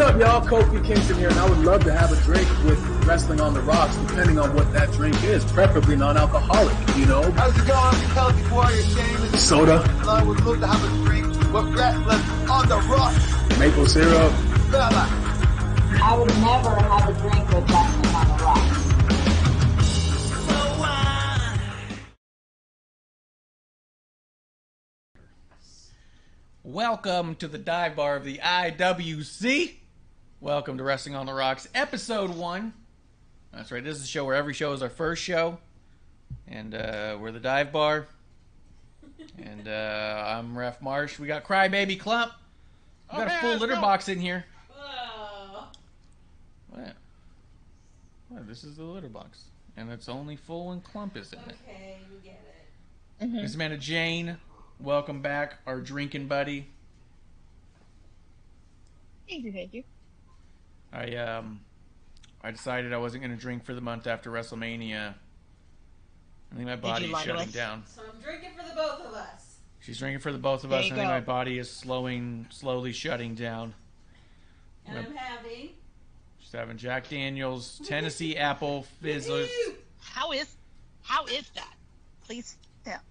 up, y'all? Kofi Kingston here, and I would love to have a drink with Wrestling on the Rocks, depending on what that drink is, preferably non-alcoholic, you know? How's it going, Celtic Warrior Shane? Soda. I would love to have a drink with Wrestling on the Rocks. Maple syrup. Fella. I would never have a drink with Wrestling on the Rocks. Welcome to the dive bar of the IWC. Welcome to Wrestling on the Rocks, episode 1. That's right, this is a show where every show is our first show. And we're the dive bar. And I'm Ref Marsh. We got Crybaby Clump. We got a full litter box in here. What? What? This is the litter box. And it's only full when Clump is in it. Okay, we get it. This is Amanda Jane. Welcome back, our drinking buddy. Thank you. I decided I wasn't going to drink for the month after WrestleMania. I think my body is shutting down. So I'm drinking for the both of us. She's drinking for the both of us. I think my body is slowly shutting down. And I'm having... She's having Jack Daniels, Tennessee Apple Fizzlers. How is that? Please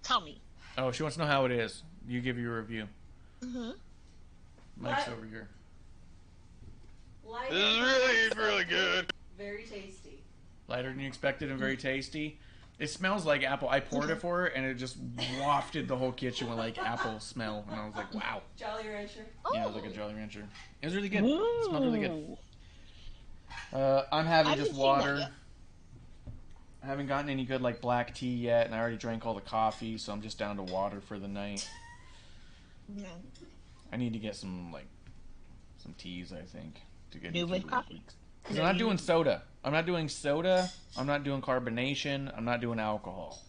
tell me. Oh, she wants to know how it is. You give your review. Mike's over here. Lighter This is really good. Very tasty. Lighter than you expected and very tasty. It smells like apple. I poured it for her, and it just wafted the whole kitchen with like apple smell. And I was like, wow. Jolly Rancher. Yeah, it was like a Jolly Rancher. It was really good. It smelled really good. I'm having just water. I haven't gotten any good like black tea yet, and I already drank all the coffee, so I'm just down to water for the night. No. I need to get some teas, I think, to get New with coffee. Because I'm not doing soda. I'm not doing soda. I'm not doing carbonation. I'm not doing alcohol.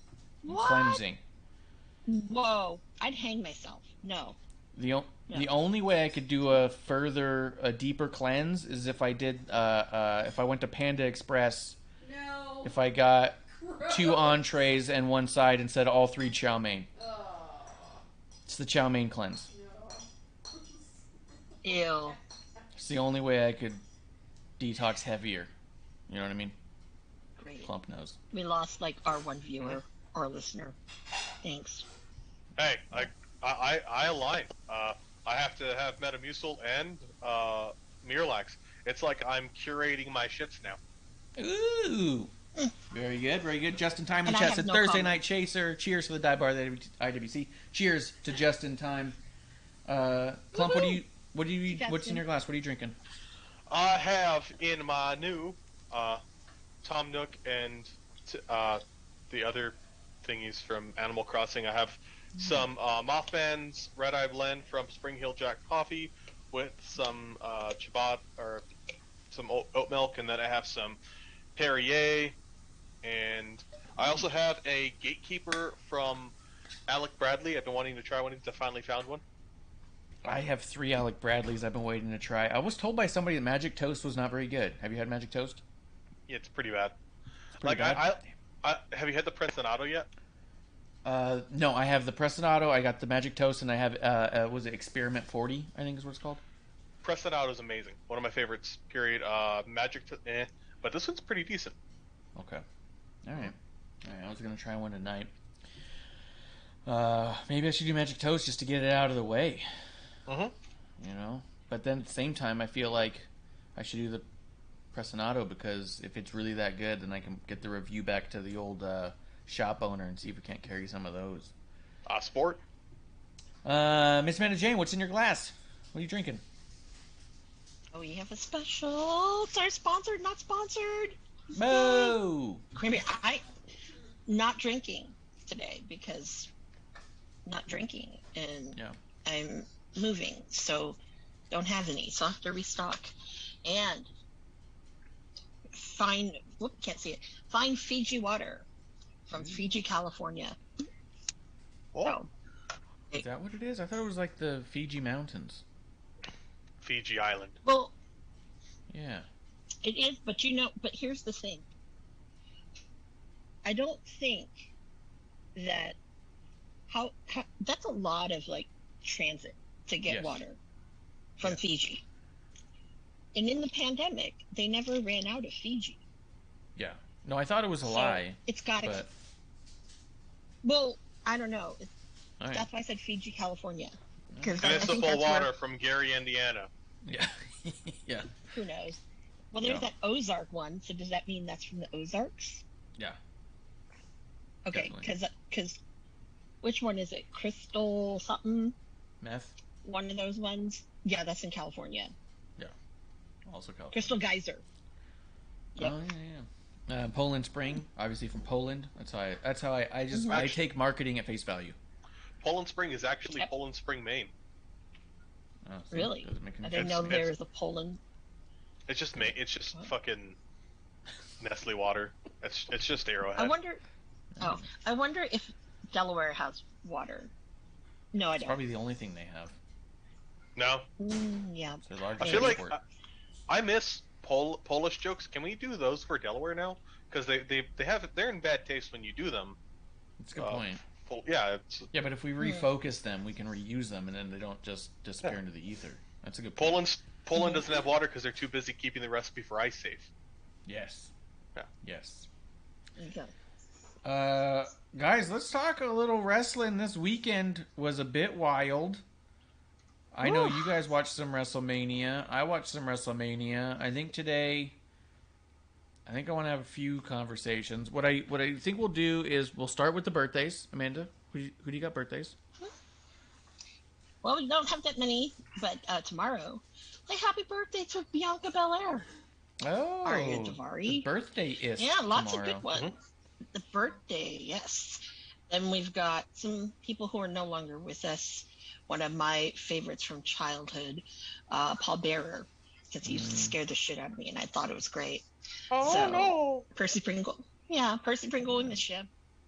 I'm cleansing. Whoa! I'd hang myself. No. The only way I could do a deeper cleanse is if I did if I went to Panda Express. No. If I got Gross. 2 entrees and one side instead of all 3 chow mein. Oh. It's the chow mein cleanse. No. Ew. It's the only way I could detox heavier. You know what I mean? Great. Clump knows. We lost like our one viewer or listener. Thanks. Hey, I align. I have to have Metamucil and Miralax. It's like I'm curating my shits now. Ooh. Very good, very good. Just in time. We And I chat have said no Thursday comment. Night Chaser. Cheers for the dive bar of the IWC. Cheers to just in time. Clump, what's in your glass? What are you drinking? I have in my new Tom Nook and the other thingies from Animal Crossing. I have some Mothman's Red Eye Blend from Spring Hill Jack Coffee with some ciabatta or some oat milk, and then I have some Perrier, and I also have a Gatekeeper from Alec Bradley. I've been wanting to try one. I finally found one. I have 3 Alec Bradleys I've been waiting to try. I was told by somebody that Magic Toast was not very good. Have you had Magic Toast? Yeah, it's pretty bad. It's pretty bad. I have you had the Prestinato yet? No, I have the Prestinato, I got the Magic Toast, and I have, was it Experiment 40, I think is what it's called? Prestinato is amazing. One of my favorites, period. But this one's pretty decent. Okay. Alright. I was going to try one tonight. Maybe I should do Magic Toast just to get it out of the way. You know? But then at the same time, I feel like I should do the Prestinato because if it's really that good, then I can get the review back to the old shop owner and see if we can't carry some of those. Sport. Miss Amanda Jane, what's in your glass? What are you drinking? Oh, we have a special. It's our sponsored, not sponsored. Boo! Creamy. I not drinking today because not drinking and I'm moving, so don't have any. So I have to restock. And fine Fiji water from Fiji, California. Oh. So, Is that what it is? I thought it was like the Fiji Mountains. Fiji Island. well, Yeah. it is, but here's the thing. I don't think that how that's a lot of like transit to get Yes. water from Fiji. And in the pandemic, they never ran out of Fiji. Yeah. No, I thought it was a lie. It's got to. But... Well, I don't know. All right. That's why I said Fiji, California. Municipal water from Gary, Indiana. Yeah. Yeah. Who knows? Well, there's that Ozark one. So does that mean that's from the Ozarks? Yeah. Okay, because which one is it? Crystal something? Meth? One of those ones? Yeah, that's in California. Yeah. Also California. Crystal Geyser. Yep. Oh, yeah. Poland Spring, obviously from Poland. That's how I take marketing at face value. Poland Spring is actually Poland Spring, Maine. Oh, so really? I didn't know there was a Poland. It's just fucking Nestle water. It's just Arrowhead. I wonder if Delaware has water. No, I don't. It's probably the only thing they have. No. Yeah. I feel like I miss Polish jokes. Can we do those for Delaware now? Because they're in bad taste when you do them. That's a good point. Yeah. But if we refocus them, we can reuse them, and then they don't just disappear into the ether. That's a good point. Poland doesn't have water because they're too busy keeping the recipe for ice safe. Yes. Yeah. Yes. Okay. Guys, let's talk a little wrestling. This weekend was a bit wild. I know you guys watched some WrestleMania. I watched some WrestleMania. I think I want to have a few conversations. What I think we'll do is we'll start with the birthdays. Amanda, who do you got birthdays? Well, we don't have that many, but tomorrow, happy birthday to Bianca Belair. Oh, Arya Davari. The birthday is lots tomorrow. of good ones. Mm-hmm. The birthday, yes. Then we've got some people who are no longer with us. One of my favorites from childhood, Paul Bearer, because he scared the shit out of me, and I thought it was great. Oh, no. Percy Pringle. Yeah, Percy Pringle in the ship.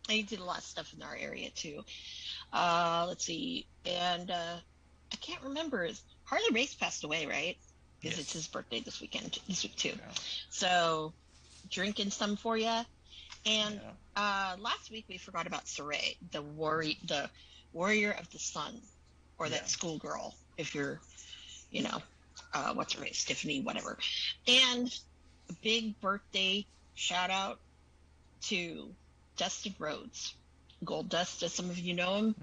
He did a lot of stuff in our area, too. Let's see. And I can't remember. Harley Race passed away, right? Because it's his birthday this week, too. Yeah. So, drinking some for you. And last week we forgot about Saray, the warrior of the sun, or that schoolgirl, if you're, what's her name, Tiffany, whatever. And a big birthday shout out to Dustin Rhodes, Gold Dust, as some of you know him.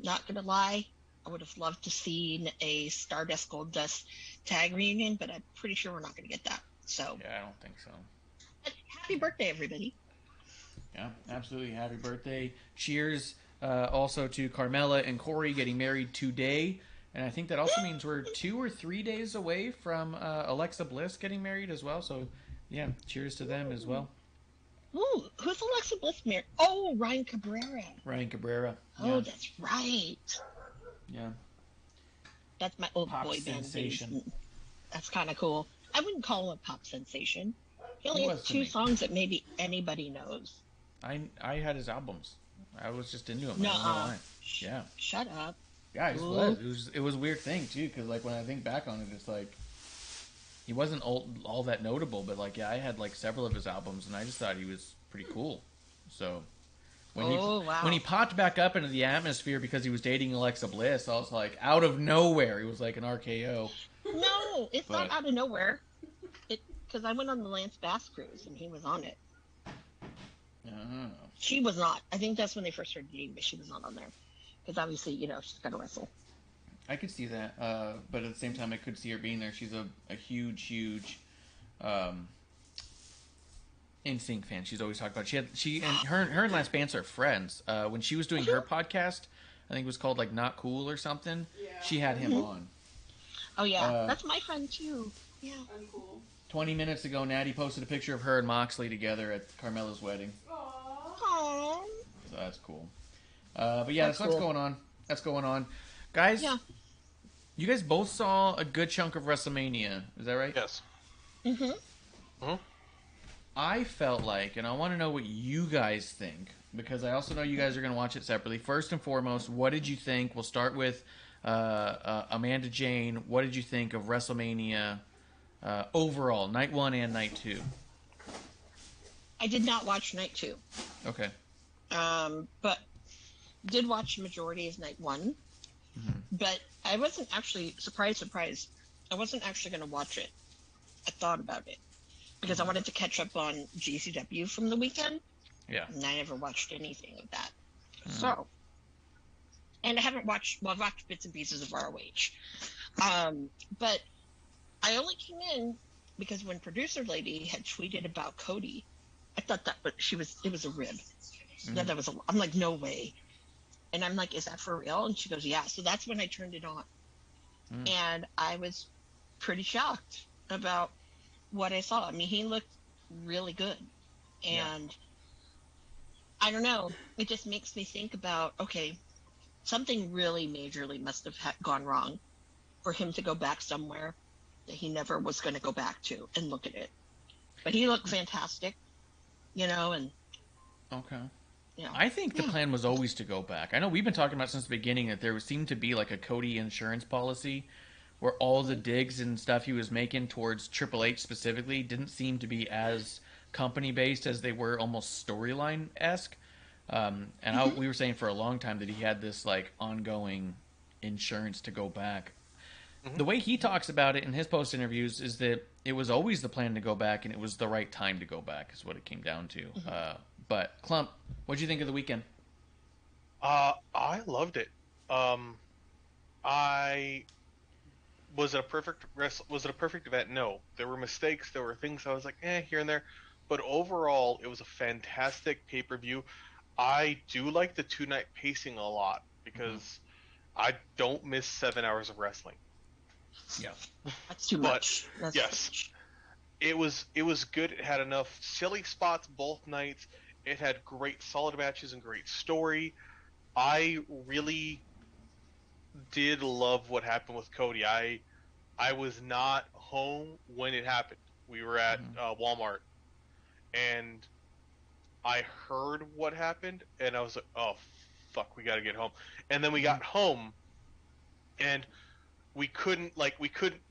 Not gonna lie, I would have loved to see a Stardust Gold Dust tag reunion, but I'm pretty sure we're not gonna get that. So yeah, I don't think so. But happy birthday, everybody! Yeah, absolutely, happy birthday! Cheers also to Carmella and Corey getting married today, and I think that also means we're 2 or 3 days away from Alexa Bliss getting married as well. So yeah, cheers to them as well. Ooh, who's Alexa Bliss married? Oh, Ryan Cabrera. Oh, that's right. Yeah. That's my old pop boy sensation. Band. That's kind of cool. I wouldn't call him a pop sensation. He only has 2 me. songs that maybe anybody knows. I had his albums. I was just into him. No, I don't know why. Yeah. Shut up. Yeah, it was. It was a weird thing too, because when I think back on it, it's like he wasn't all that notable, but I had several of his albums, and I just thought he was pretty cool. So when he popped back up into the atmosphere because he was dating Alexa Bliss, I was like, out of nowhere, he was like an RKO. No, it's not out of nowhere. Because I went on the Lance Bass cruise and he was on it. She was not. I think that's when they first started dating, but she was not on there. Because obviously, she's got to wrestle. I could see that, but at the same time, I could see her being there. She's a huge NSYNC fan. She's always talked about her and Lance Bass are friends. When she was doing her podcast, I think it was called Not Cool or something. Yeah. She had him on. Oh yeah, that's my friend too. Yeah, I'm cool. 20 minutes ago, Natty posted a picture of her and Moxley together at Carmella's wedding. Aww. So that's cool. But yeah, that's what's going on. That's going on. Guys, you guys both saw a good chunk of WrestleMania. Is that right? Yes. Mm-hmm. Mm-hmm. I felt like, and I want to know what you guys think, because I also know you guys are going to watch it separately. First and foremost, what did you think? We'll start with Amanda Jane. What did you think of WrestleMania overall, night 1 and night 2? I did not watch night 2. Okay. But did watch the majority of night 1. Mm-hmm. But I wasn't actually surprised. I wasn't actually going to watch it. I thought about it because I wanted to catch up on GCW from the weekend. Yeah. And I never watched anything of that. So, and I haven't watched, well, I've watched bits and pieces of ROH. But I only came in because when producer lady had tweeted about Cody, I thought that it was a rib. Yeah, I'm like, no way. And I'm like, is that for real? And she goes, yeah. So that's when I turned it on. And I was pretty shocked about what I saw. I mean, he looked really good. And I don't know. It just makes me think about, okay, something really majorly must have gone wrong for him to go back somewhere that he never was going to go back to and look at it. But he looked fantastic, and Okay. you know. I think the plan was always to go back. I know we've been talking about since the beginning that there seemed to be like a Cody insurance policy where all the digs and stuff he was making towards Triple H specifically didn't seem to be as company based as they were almost storyline esque. We were saying for a long time that he had this like ongoing insurance to go back. The way he talks about it in his post interviews is that it was always the plan to go back and it was the right time to go back is what it came down to. But Clump, what'd you think of the weekend? I loved it. I was it a perfect event? No, there were mistakes. There were things I was like, here and there. But overall, it was a fantastic pay-per-view. I do like the 2-night pacing a lot because I don't miss 7 hours of wrestling. Yeah, That's too much. That's yes, it was good. It had enough silly spots both nights. It had great solid matches and great story. I really did love what happened with Cody. I was not home when it happened. We were at Walmart, and I heard what happened, and I was like, "Oh, fuck, we got to get home." And then we got home, and we couldn't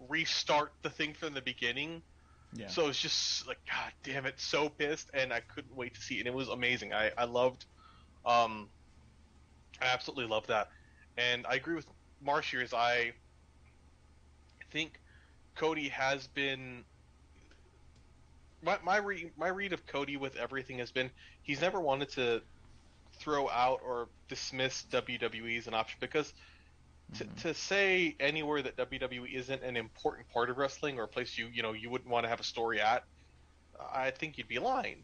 restart the thing from the beginning. yeah. So it was just like, God damn it, so pissed, and I couldn't wait to see it. And it was amazing. I loved, I absolutely loved that. And I agree with Marshiers. I think Cody has been my read of Cody with everything has been he's never wanted to throw out or dismiss WWE as an option because to say anywhere that WWE isn't an important part of wrestling or a place you wouldn't want to have a story at, I think you'd be lying.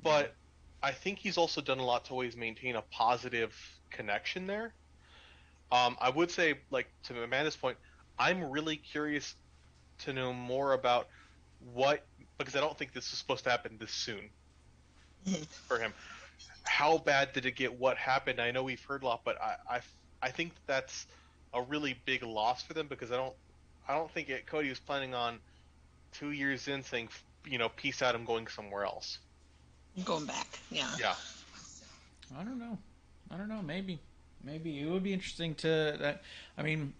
But I think he's also done a lot to always maintain a positive connection there. I would say, like to Amanda's point, I'm really curious to know more about because I don't think this is supposed to happen this soon for him. How bad did it get? What happened? I know we've heard a lot, but I think that's a really big loss for them because I don't think Cody was planning on 2 years in saying peace out, I'm going somewhere else. Going back, yeah. Yeah. I don't know. Maybe it would be interesting to that. I mean,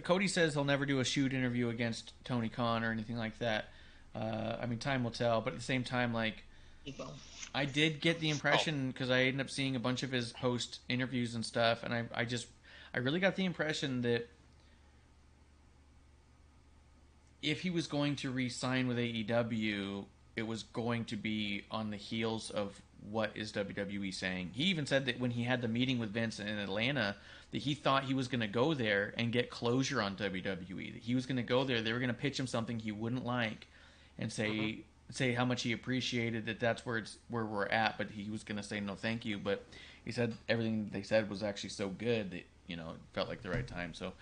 Cody says he'll never do a shoot interview against Tony Khan or anything like that. I mean, time will tell. But at the same time, like, I did get the impression because I ended up seeing a bunch of his post interviews and stuff, and I really got the impression that if he was going to re-sign with AEW, it was going to be on the heels of what is WWE saying. He even said that when he had the meeting with Vince in Atlanta, that he thought he was going to go there and get closure on WWE. That he was going to go there, they were going to pitch him something he wouldn't like, and say how much he appreciated that that's where we're at, but he was going to say no thank you. But he said everything they said was actually so good that it felt like the right time. So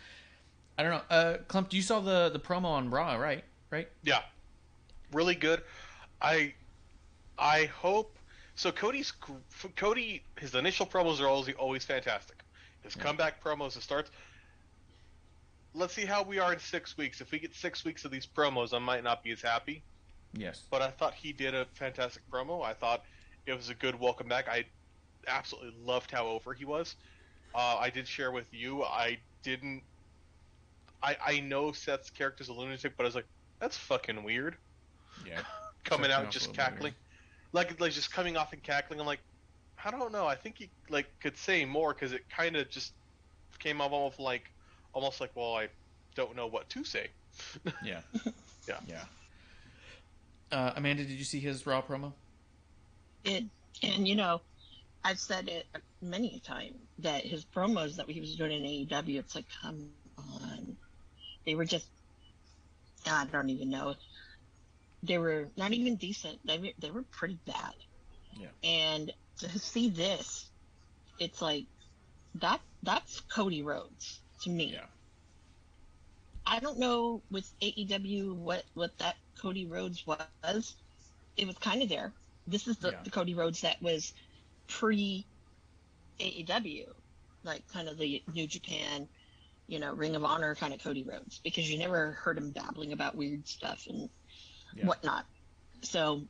I don't know. Clump, you saw the promo on Raw, right? Yeah, really good. I hope so. His initial promos are always fantastic. His comeback promos, it starts. Let's see how we are in 6 weeks. If we get 6 weeks of these promos, I might not be as happy. Yes. But I thought he did a fantastic promo. I thought it was a good welcome back. I absolutely loved how over he was. I did share with you. I know Seth's character's a lunatic, but I was like, that's fucking weird. Yeah. Coming out just cackling. Like just coming off and cackling. I'm like, I don't know. I think he could say more because it kind of just came off almost like, well, don't know what to say. Yeah. Yeah. Yeah. Amanda, did you see his Raw promo? And I've said it many a time that his promos that he was doing in AEW, it's like, come on. They were just, I don't even know. They were not even decent. They were pretty bad. Yeah. And to see this, it's like, that's Cody Rhodes to me. Yeah. I don't know with AEW what that Cody Rhodes was. It was kind of there. This is the Cody Rhodes that was pre AEW, like kind of the New Japan, Ring of Honor kind of Cody Rhodes, because you never heard him babbling about weird stuff and whatnot. So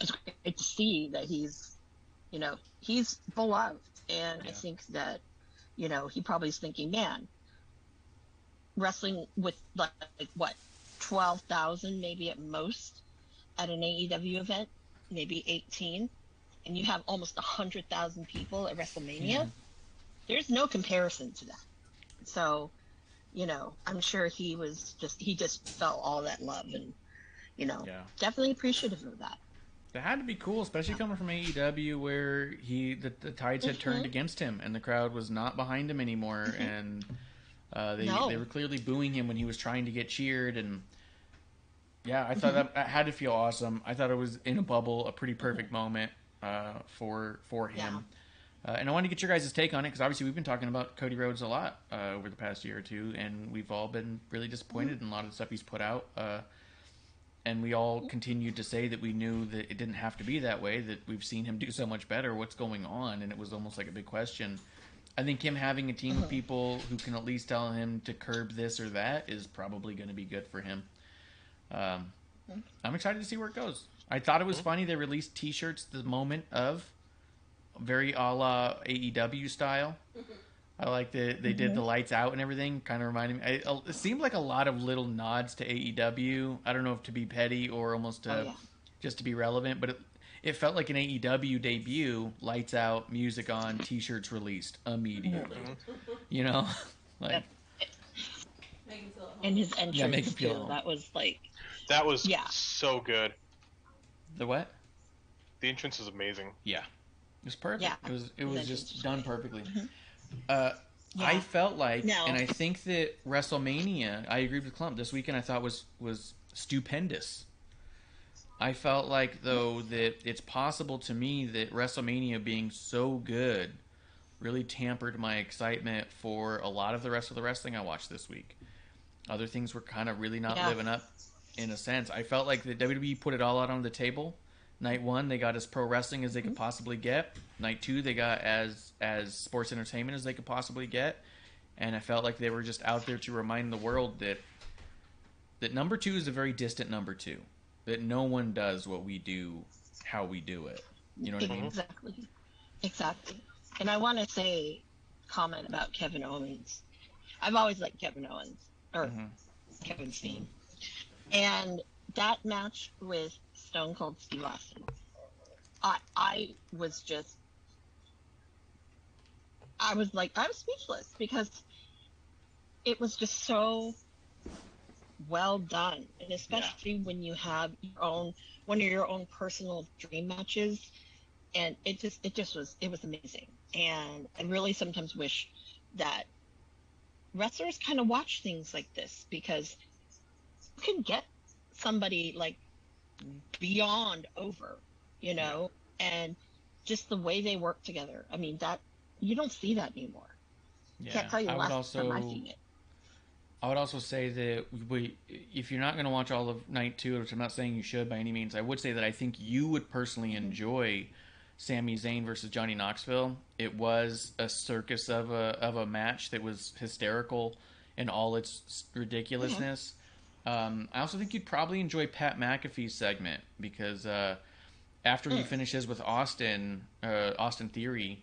it's great to see that he's beloved. And I think that, he probably is thinking, man, wrestling with like what, 12,000 maybe at most at an AEW event, maybe 18, and you have almost 100,000 people at WrestleMania. There's no comparison to that. So, I'm sure he just felt all that love and, definitely appreciative of that. That had to be cool, especially coming from AEW, where the tides had turned against him and the crowd was not behind him anymore, and they were clearly booing him when he was trying to get cheered. And I thought that had to feel awesome. I thought it was in a bubble, a pretty perfect moment for him. And I wanted to get your guys' take on it, because obviously we've been talking about Cody Rhodes a lot over the past year or two, and we've all been really disappointed in a lot of the stuff he's put out. And we all continued to say that we knew that it didn't have to be that way, that we've seen him do so much better. What's going on? And it was almost like a big question. I think him having a team of people who can at least tell him to curb this or that is probably going to be good for him. I'm excited to see where it goes. I thought it was funny they released T-shirts the moment of, very a la AEW style. I like that they did the lights out and everything. Kind of reminded me. It seemed like a lot of little nods to AEW. I don't know if to be petty or almost just to be relevant, but it felt like an AEW debut. Lights out, music on, T-shirts released immediately. Like. And his entrance make him feel too. That was like. That was so good. The what? The entrance is amazing. Yeah. It was perfect. Yeah, it was just done perfectly. I felt like, and I think that WrestleMania, I agreed with Clump, this weekend I thought was stupendous. I felt like, though, that it's possible to me that WrestleMania being so good really tampered my excitement for a lot of the rest of the wrestling I watched this week. Other things were kind of really not living up, in a sense. I felt like the WWE put it all out on the table. Night one, they got as pro wrestling as they could possibly get. Night two, they got as sports entertainment as they could possibly get. And I felt like they were just out there to remind the world that number two is a very distant number two. That no one does what we do, how we do it. You know what I mean? Exactly. And I want to comment about Kevin Owens. I've always liked Kevin Owens, or Kevin Steen. And that match with Stone Cold Steve Austin, I was speechless, because it was just so well done. And especially when you have one of your own personal dream matches, and it was amazing. And I really sometimes wish that wrestlers kind of watch things like this, because you can get somebody like beyond over, and just the way they work together. I mean, that you don't see that anymore. Can't tell you last time I've seen it. I would also say that if you're not going to watch all of night two, which I'm not saying you should by any means, I would say that I think you would personally enjoy Sami Zayn versus Johnny Knoxville. It was a circus of a match that was hysterical in all its ridiculousness. I also think you'd probably enjoy Pat McAfee's segment, because after he finishes with Austin Theory,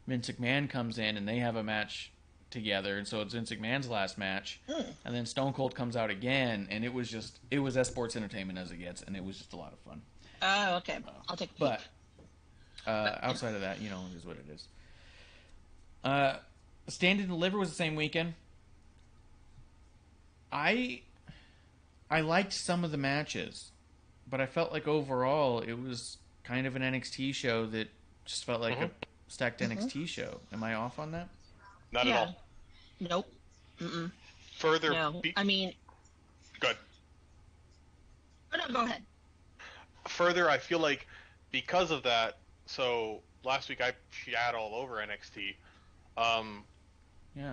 Vince McMahon comes in and they have a match together, and so it's Vince McMahon's last match, and then Stone Cold comes out again, and it was as sports entertainment as it gets, and it was just a lot of fun. Oh, okay. I'll take a peek. But outside of that, it is what it is. Stand and Deliver was the same weekend. I liked some of the matches, but I felt like overall it was kind of an NXT show that just felt like a stacked NXT show. Am I off on that? Not at all. Nope. Mm-mm. Further, No. I mean, good. Oh, no, go ahead. Further, I feel like because of that, so last week I shat all over NXT.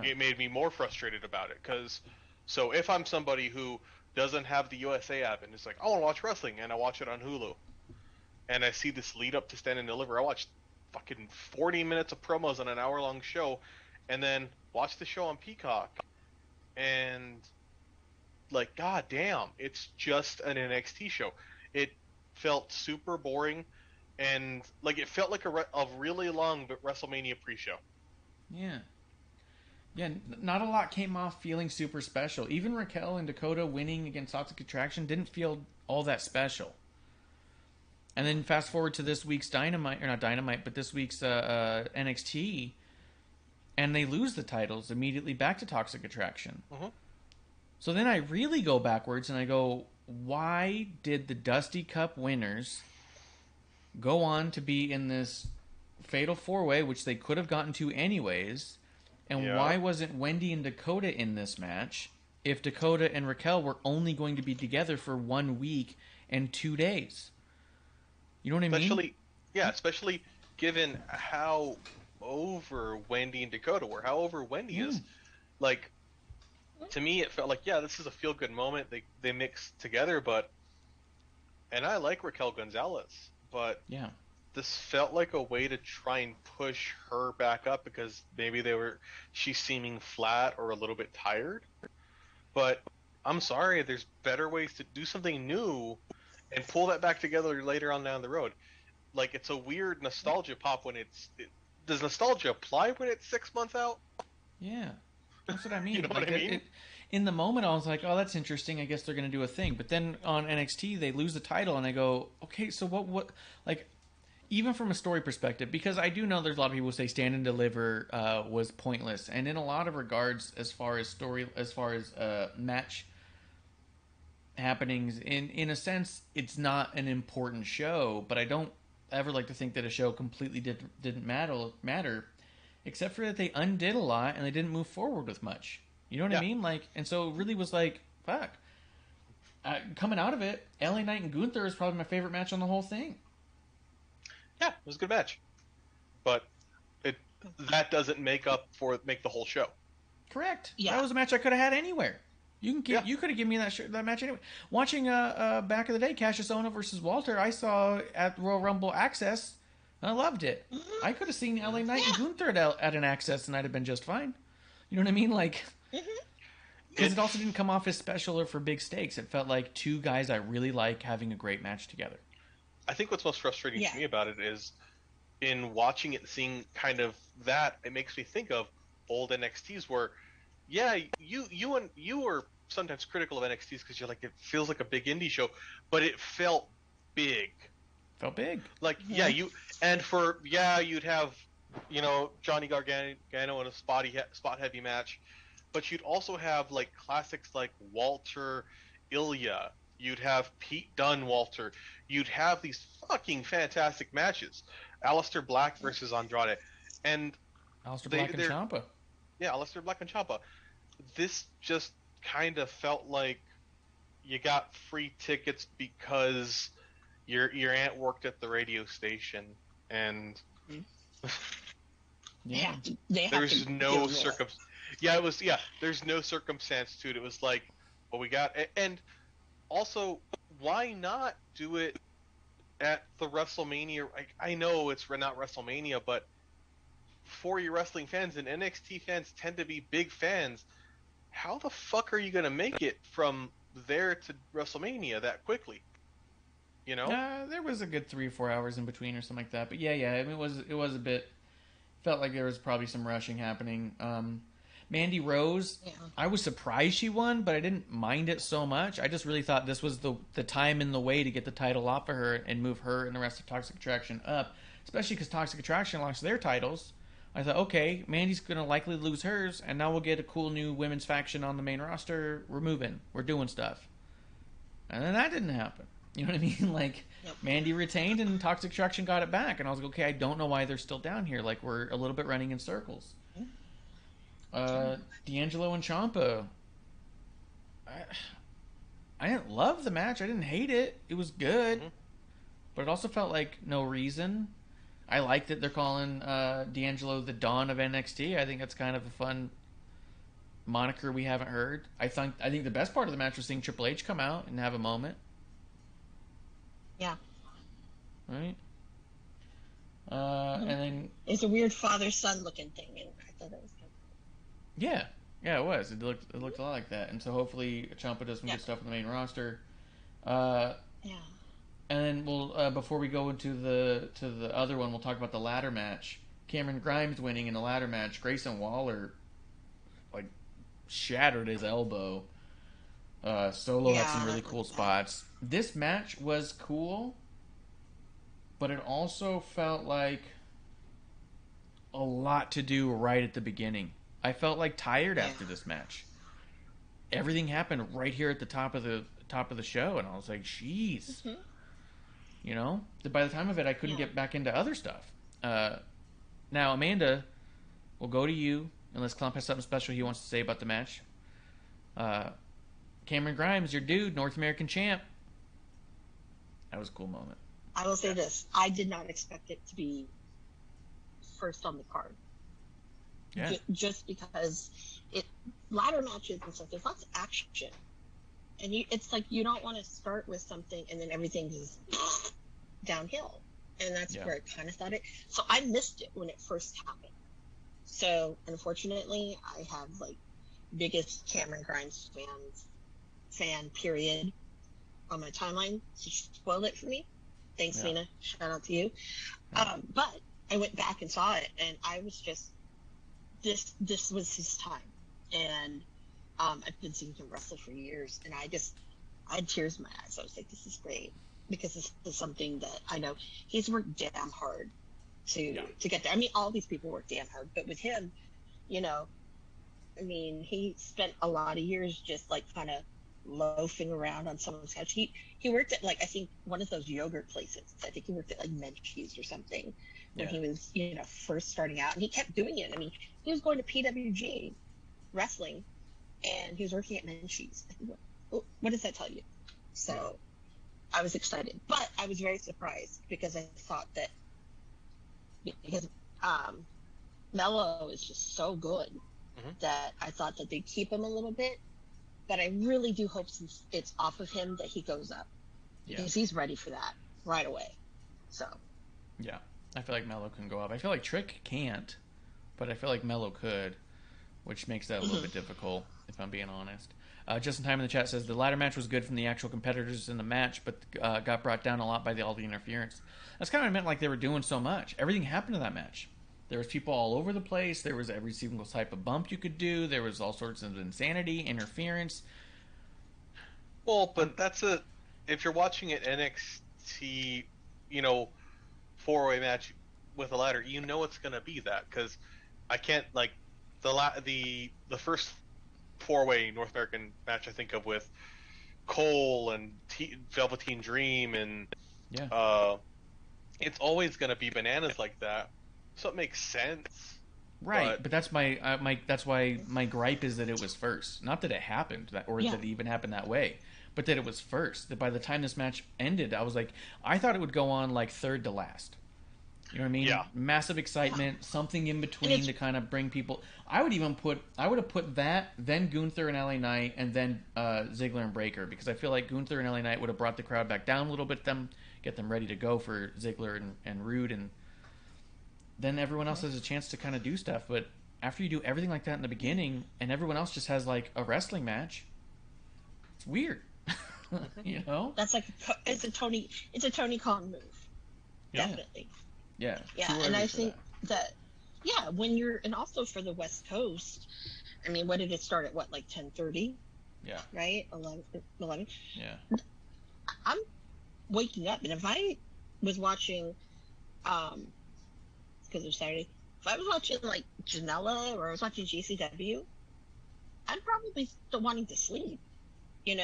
It made me more frustrated about it because, so if I'm somebody who doesn't have the USA app and is like, I want to watch wrestling, and I watch it on Hulu, and I see this lead up to Stand and Deliver, I watched fucking 40 minutes of promos on an hour-long show, and then watch the show on Peacock, and like, god damn, it's just an NXT show. It felt super boring, and like it felt like a really long but WrestleMania pre-show. Yeah. Yeah, not a lot came off feeling super special. Even Raquel and Dakota winning against Toxic Attraction didn't feel all that special. And then fast forward to this week's Dynamite, or not Dynamite, but this week's NXT, and they lose the titles immediately back to Toxic Attraction. So then I really go backwards and I go, why did the Dusty Cup winners go on to be in this Fatal 4-Way, which they could have gotten to anyways? And why wasn't Wendy and Dakota in this match if Dakota and Raquel were only going to be together for 1 week and 2 days? You know what I mean? Yeah, especially given how over Wendy and Dakota were, how over Wendy is. Like, to me, it felt like, yeah, this is a feel-good moment. They mix together, but... And I like Raquel Gonzalez, but... Yeah. This felt like a way to try and push her back up because maybe she's seeming flat or a little bit tired. But I'm sorry, there's better ways to do something new and pull that back together later on down the road. Like, it's a weird nostalgia pop when does nostalgia apply when it's 6 months out? Yeah. That's what I mean. You know what I mean? In the moment, I was like, oh, that's interesting. I guess they're going to do a thing. But then on NXT, they lose the title, and I go, okay, so what, like... Even from a story perspective, because I do know there's a lot of people who say Stand and Deliver was pointless, and in a lot of regards, as far as match happenings, in a sense, it's not an important show. But I don't ever like to think that a show completely didn't matter, except for that they undid a lot and they didn't move forward with much. You know what I mean? Like, and so it really was like, fuck. Coming out of it, LA Knight and Gunther is probably my favorite match on the whole thing. Yeah, it was a good match, but that doesn't make the whole show. Correct. Yeah. That was a match I could have had anywhere. You could have given me that match anyway. Watching back in the day, Cassius Ohno versus Walter, I saw at Royal Rumble Access. I loved it. I could have seen LA Knight and Gunther at an Access, and I'd have been just fine. You know what I mean? Like, because it also didn't come off as special or for big stakes. It felt like two guys I really like having a great match together. I think what's most frustrating to me about it is in watching it and seeing kind of that, it makes me think of old NXTs where, yeah, you were sometimes critical of NXTs because you're like, it feels like a big indie show, but it felt big. Felt big. Like, you'd have, Johnny Gargano in a spot heavy match, but you'd also have like classics like Walter, Ilya. You'd have Pete Dunne, Walter. You'd have these fucking fantastic matches. Aleister Black versus Andrade. And Aleister Black and Ciampa. Yeah, Aleister Black and Ciampa. This just kind of felt like you got free tickets because your aunt worked at the radio station, and there's no there's no circumstance to it. It was like, well, we got, and also, why not do it at the WrestleMania? I know it's not WrestleMania, but for your wrestling fans, and NXT fans tend to be big fans, how the fuck are you going to make it from there to WrestleMania that quickly? You know? There was a good 3 or 4 hours in between or something like that. But yeah, I mean, it was a bit... Felt like there was probably some rushing happening. Mandy Rose, I was surprised she won, but I didn't mind it so much. I just really thought this was the time and the way to get the title off of her and move her and the rest of Toxic Attraction up, especially because Toxic Attraction lost their titles I thought, okay, Mandy's going to likely lose hers, and now we'll get a cool new women's faction on the main roster. We're moving. We're doing stuff. And then that didn't happen. You know what I mean? Like, Mandy retained and Toxic Attraction got it back. And I was like, okay, I don't know why they're still down here. Like, we're a little bit running in circles. D'Angelo and Ciampa. I didn't love the match. I didn't hate it. It was good. But it also felt like no reason. I like that they're calling D'Angelo the Dawn of NXT. I think that's kind of a fun moniker we haven't heard. I think the best part of the match was seeing Triple H come out and have a moment. Yeah. Right? And then... It's a weird father-son looking thing, and I thought that was kind of cool. Yeah, it was. It looked a lot like that. And so hopefully Ciampa does some good stuff on the main roster. And then we'll before we go into the other one, we'll talk about the ladder match. Cameron Grimes winning in the ladder match. Grayson Waller shattered his elbow. Solo had some really cool spots. This match was cool, but it also felt like a lot to do right at the beginning. I felt tired after this match. Everything happened right here at the top of the show, and I was like, "Jeez." You know, by the time of it, I couldn't get back into other stuff. Now, Amanda, we'll go to you, unless Clump has something special he wants to say about the match. Cameron Grimes, your dude, North American champ. That was a cool moment. I will say this. I did not expect it to be first on the card. Yeah. Just because ladder matches and stuff, there's lots of action. And it's like you don't want to start with something and then everything is downhill. And that's where I kind of thought it. So I missed it when it first happened. So unfortunately, I have biggest Cameron Grimes fan period on my timeline. She spoiled it for me. Thanks, Nina. Shout out to you. But I went back and saw it, and I was just this was his time. And I've been seeing him wrestle for years, and I had tears in my eyes. I was like, this is great, because this is something that I know he's worked damn hard to get there. I mean, all these people work damn hard, but with him, he spent a lot of years just kind of loafing around on someone's couch. He worked at I think one of those yogurt places. I think he worked at Menchie's or something when he was first starting out, and he kept doing it. I mean, he was going to PWG wrestling, and he was working at Menchie's. What does that tell you? So I was excited, but I was very surprised because I thought that because Mello is just so good that I thought that they'd keep him a little bit. But I really do hope, since it's off of him, that he goes up, because he's ready for that right away. So I feel like Mello can go up. I feel like Trick can't, but I feel like Mello could, which makes that a little bit difficult, if I'm being honest. Just in time in the chat says the ladder match was good from the actual competitors in the match, but got brought down a lot by all the interference. That's kind of what I meant, they were doing so much. Everything happened to that match. There was people all over the place. There was every single type of bump you could do. There was all sorts of insanity, interference. Well, but if you're watching an NXT, four-way match with a ladder, it's going to be that, because I can't, the first four-way North American match I think of with Cole and Velveteen Dream, and it's always going to be bananas like that. So it makes sense, right? But that's that's why my gripe is that it was first, not that it happened, that it even happened that way, but that it was first. That by the time this match ended, I was I thought it would go on third to last. You know what I mean? Yeah. Massive excitement, something in between to kind of bring people. I would have put that, then Gunther and LA Knight, and then Ziggler and Breakker, because I feel like Gunther and LA Knight would have brought the crowd back down a little bit, get them ready to go for Ziggler and Rude, and then everyone else has a chance to kind of do stuff. But after you do everything like that in the beginning, and everyone else just has a wrestling match, it's weird. That's it's a Tony Khan move. Definitely. Yeah. And I think that when you're, and also for the West Coast, I mean, what did it start at? 10:30? Yeah. Right? 11. Yeah. I'm waking up, and if I was watching because it was Saturday, if if I was watching like Janela or I was watching GCW, I'd probably still wanting to sleep, and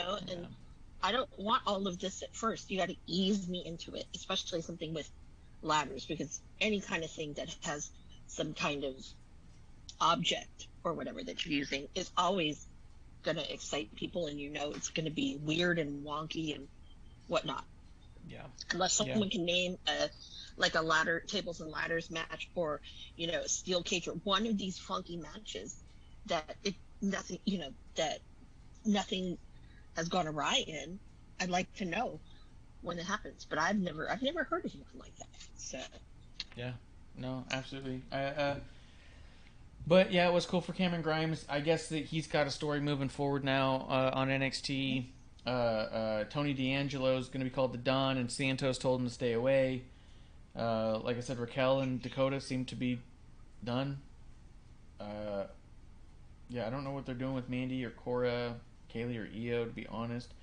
I don't want all of this at first. You got to ease me into it, especially something with ladders, because any kind of thing that has some kind of object or whatever that you're using is always going to excite people, and it's going to be weird and wonky and whatnot. Yeah. Unless someone can name a ladder, tables and ladders match, or a steel cage, or one of these funky matches that nothing has gone awry in. I'd like to know when it happens, but I've never heard of one like that. So yeah, no, absolutely. But yeah, it was cool for Cameron Grimes. I guess that he's got a story moving forward now on NXT. Tony D'Angelo is going to be called the Don, and Santos told him to stay away. Like I said, Raquel and Dakota seem to be done. Yeah, I don't know what they're doing with Mandy or Cora, Kaylee or Io, to be honest.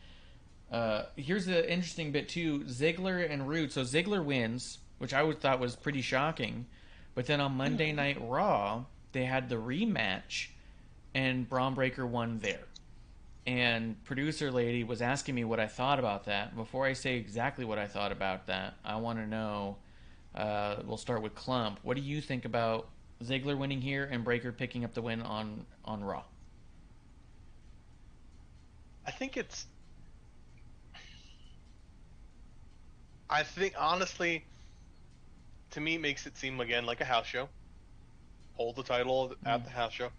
Here's the interesting bit too: Ziggler and Rude. So Ziggler wins, which I thought was pretty shocking. But then on Monday Night Raw, they had the rematch, and Braun Breaker won there. And producer lady was asking me what I thought about that. Before I say exactly what I thought about that, I want to know. We'll start with Clump. What do you think about Ziggler winning here and Breaker picking up the win on Raw? I think honestly, to me, it makes it seem again like a house show. Hold the title at the house show.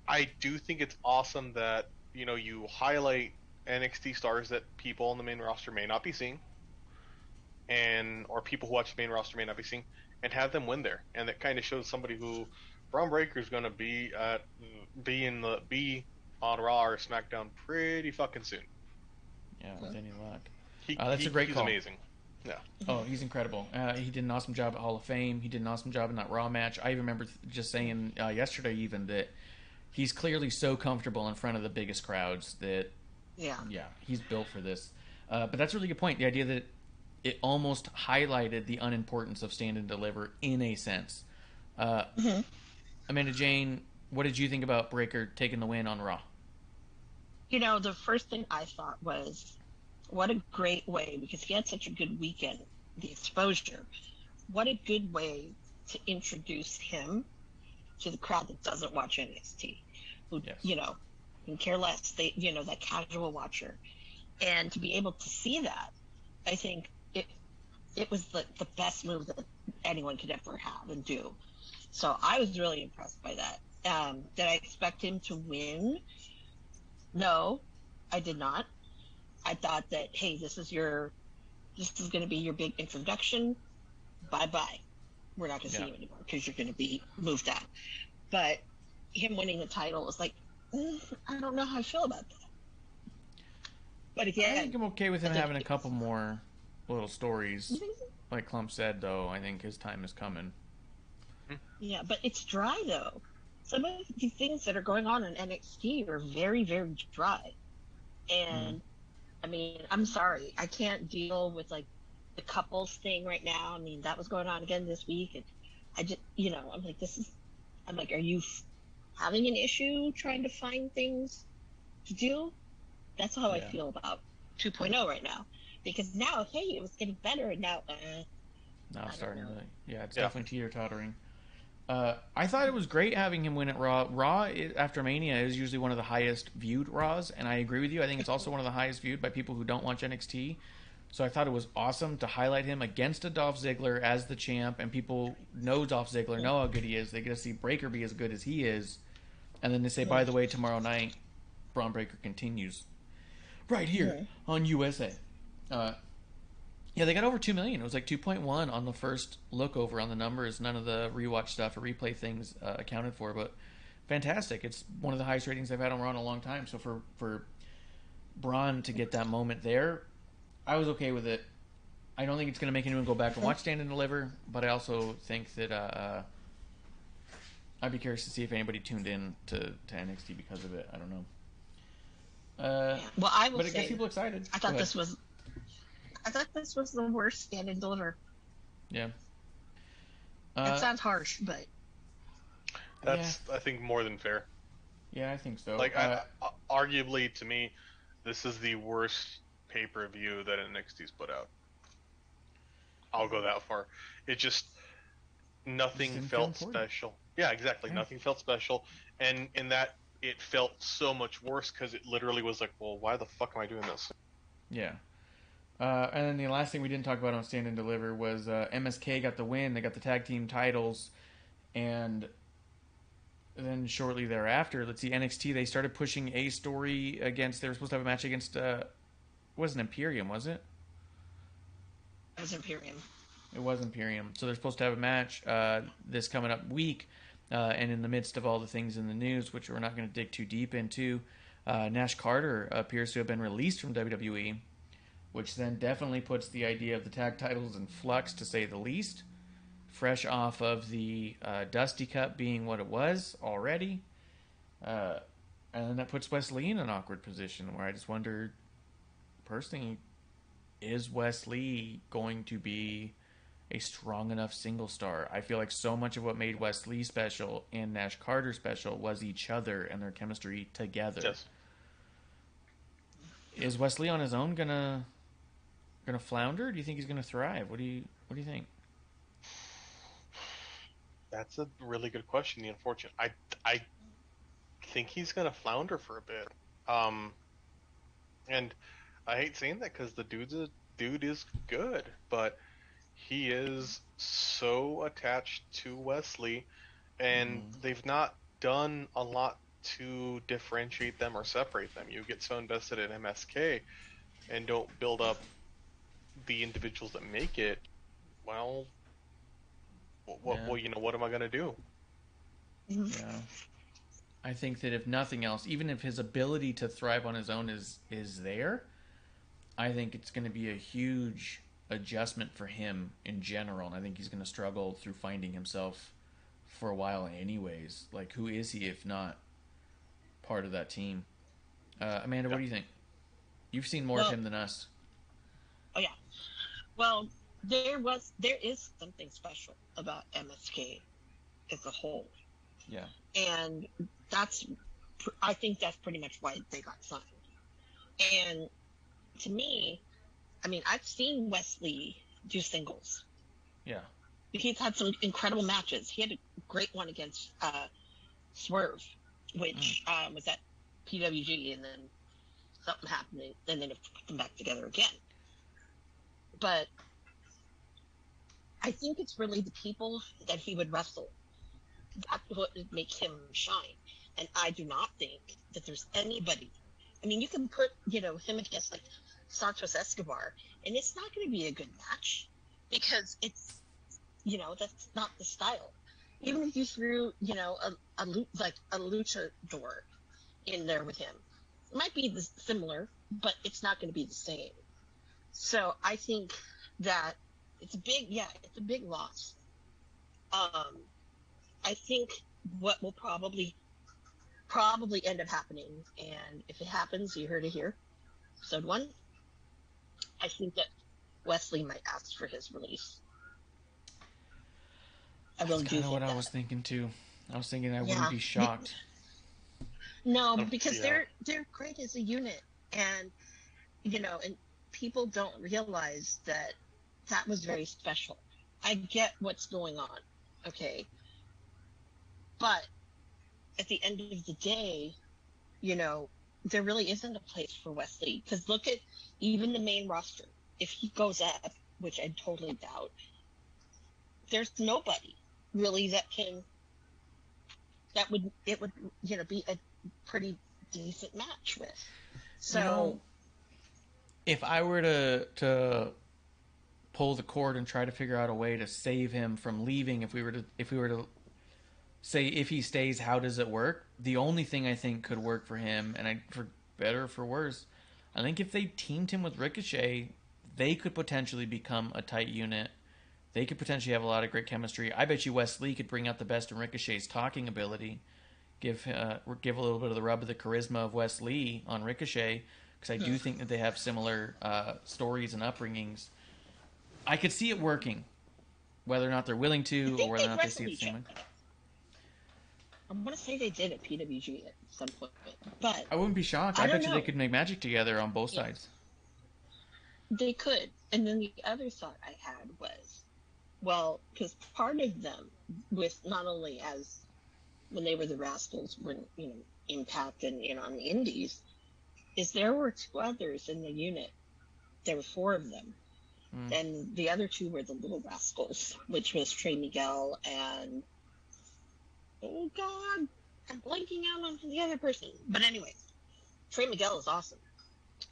I do think it's awesome that you highlight NXT stars that people on the main roster may not be seeing, or people who watch the main roster may not be seeing, and have them win there. And that kind of shows somebody who Braun Breaker is going to be on Raw or SmackDown pretty fucking soon. Yeah, with any luck. That's a great he's call. Amazing. Yeah. Oh, he's incredible. He did an awesome job at Hall of Fame. He did an awesome job in that Raw match. I even remember just saying yesterday even that he's clearly so comfortable in front of the biggest crowds that he's built for this. But that's a really good point. The idea that it almost highlighted the unimportance of stand and deliver in a sense. Amanda Jane, what did you think about Breaker taking the win on Raw? The first thing I thought was, what a great way, because he had such a good weekend, the exposure. What a good way to introduce him to the crowd that doesn't watch NXT, who, can care less. They, that casual watcher. And to be able to see that, I think it was the best move that anyone could ever have and do. So I was really impressed by that. Did I expect him to win? No, I did not. I thought that, hey, this is going to be your big introduction. Bye-bye. We're not going to see you anymore because you're going to be moved on. But him winning the title is like, I don't know how I feel about that. But again, I think I'm okay with him having a couple more little stories. Like Clump said, though, I think his time is coming. Yeah, but it's dry, though. Some of the things that are going on in NXT are very, very dry. And, I mean, I'm sorry. I can't deal with, like, the couples thing right now. I mean, that was going on again this week. And I just, I'm like, are you having an issue trying to find things to do? That's how I feel about 2.0 right now. Because now, hey, it was getting better, and now, now it's starting to, it's definitely teeter-tottering. I thought it was great having him win at Raw. Raw, after Mania, is usually one of the highest viewed Raws, and I agree with you. I think it's also one of the highest viewed by people who don't watch NXT. So I thought it was awesome to highlight him against a Dolph Ziggler as the champ, and people know Dolph Ziggler, know how good he is. They get to see Breaker be as good as he is. And then they say, by the way, tomorrow night, Braun Breaker continues right here on USA. Yeah, they got over 2 million. It was like 2.1 on the first look over on the numbers. None of the rewatch stuff or replay things accounted for, but fantastic. It's one of the highest ratings I've had on Raw in a long time. So for Braun to get that moment there, I was okay with it. I don't think it's going to make anyone go back and watch Stand and Deliver, but I also think that I'd be curious to see if anybody tuned in to NXT because of it. I don't know. Well, I will but it say, gets people excited. I thought this was the worst Stand and Deliver. Yeah. That sounds harsh, but That's, I think, more than fair. Yeah, I think so. Like, arguably, to me, this is the worst pay-per-view that NXT's put out. I'll go that far. It just, nothing didn't feel felt important. special. Yeah, exactly. Yeah. Nothing felt special. And in that, it felt so much worse because it literally was like, well, why the fuck am I doing this? Yeah. And then the last thing we didn't talk about on Stand and Deliver was MSK got the win. They got the tag team titles. And then shortly thereafter, let's see, NXT, they started pushing a story against, they were supposed to have a match against, it wasn't Imperium, was it? it was Imperium. It was Imperium. So they're supposed to have a match this coming up week. And in the midst of all the things in the news, which we're not going to dig too deep into, Nash Carter appears to have been released from WWE, which then definitely puts the idea of the tag titles in flux, to say the least. Fresh off of the Dusty Cup being what it was already. And then that puts Wes Lee in an awkward position where I just wonder, personally, is Wes Lee going to be a strong enough single star? I feel like so much of what made Wes Lee special and Nash Carter special was each other and their chemistry together. Yes. Is Wes Lee on his own gonna flounder? Do you think he's gonna thrive? What do you think? That's a really good question. The unfortunate, I think he's gonna flounder for a bit. And I hate saying that because the dude is good, but he is so attached to Wesley, and they've not done a lot to differentiate them or separate them. You get so invested in MSK and don't build up the individuals that make it. Well, what am I gonna do? Yeah. I think that if nothing else, even if his ability to thrive on his own is there, I think it's going to be a huge adjustment for him in general, and I think he's going to struggle through finding himself for a while anyways. Like, who is he if not part of that team? Amanda, what do you think? You've seen more of him than us. Oh, yeah. Well, there is something special about MSK as a whole. Yeah. And I think that's pretty much why they got signed. And to me, I mean, I've seen Wesley do singles. Yeah. He's had some incredible matches. He had a great one against Swerve, which was at PWG, and then something happened, and then it put them back together again. But I think it's really the people that he would wrestle. That's what would make him shine. And I do not think that there's anybody. I mean, you can put, him against, like, Santos Escobar, and it's not going to be a good match because it's, that's not the style. Even if you threw, a luchador in there with him, it might be similar, but it's not going to be the same. So I think that it's a big loss. I think what will probably end up happening, and if it happens, you heard it here, episode 1, I think that Wesley might ask for his release. I really do think what that. I was thinking too. I was thinking I wouldn't be shocked. No, because they're great as a unit, and and people don't realize that was very special. I get what's going on, okay, but at the end of the day, there really isn't a place for Wesley, because look at even the main roster. If he goes up, which I totally doubt, there's nobody really that would be a pretty decent match with. So if I were to pull the cord and try to figure out a way to save him from leaving, if we were to say, if he stays, how does it work? The only thing I think could work for him, and for better or for worse, I think if they teamed him with Ricochet, they could potentially become a tight unit. They could potentially have a lot of great chemistry. I bet you Wes Lee could bring out the best in Ricochet's talking ability, give a little bit of the rub of the charisma of Wes Lee on Ricochet, because I do think that they have similar stories and upbringings. I could see it working. whether or not they're willing to, or whether or not they see it the same way. I want to say they did at PWG at some point, but I wouldn't be shocked. I bet you they could make magic together on both sides. They could. And then the other thought I had was, well, because part of them, with not only as when they were the Rascals, when Impact and on the Indies, is there were 2 others in the unit. There were 4 of them, and the other 2 were the Little Rascals, which was Trey Miguel and oh god, I'm blanking out on the other person. But anyway, Trey Miguel is awesome.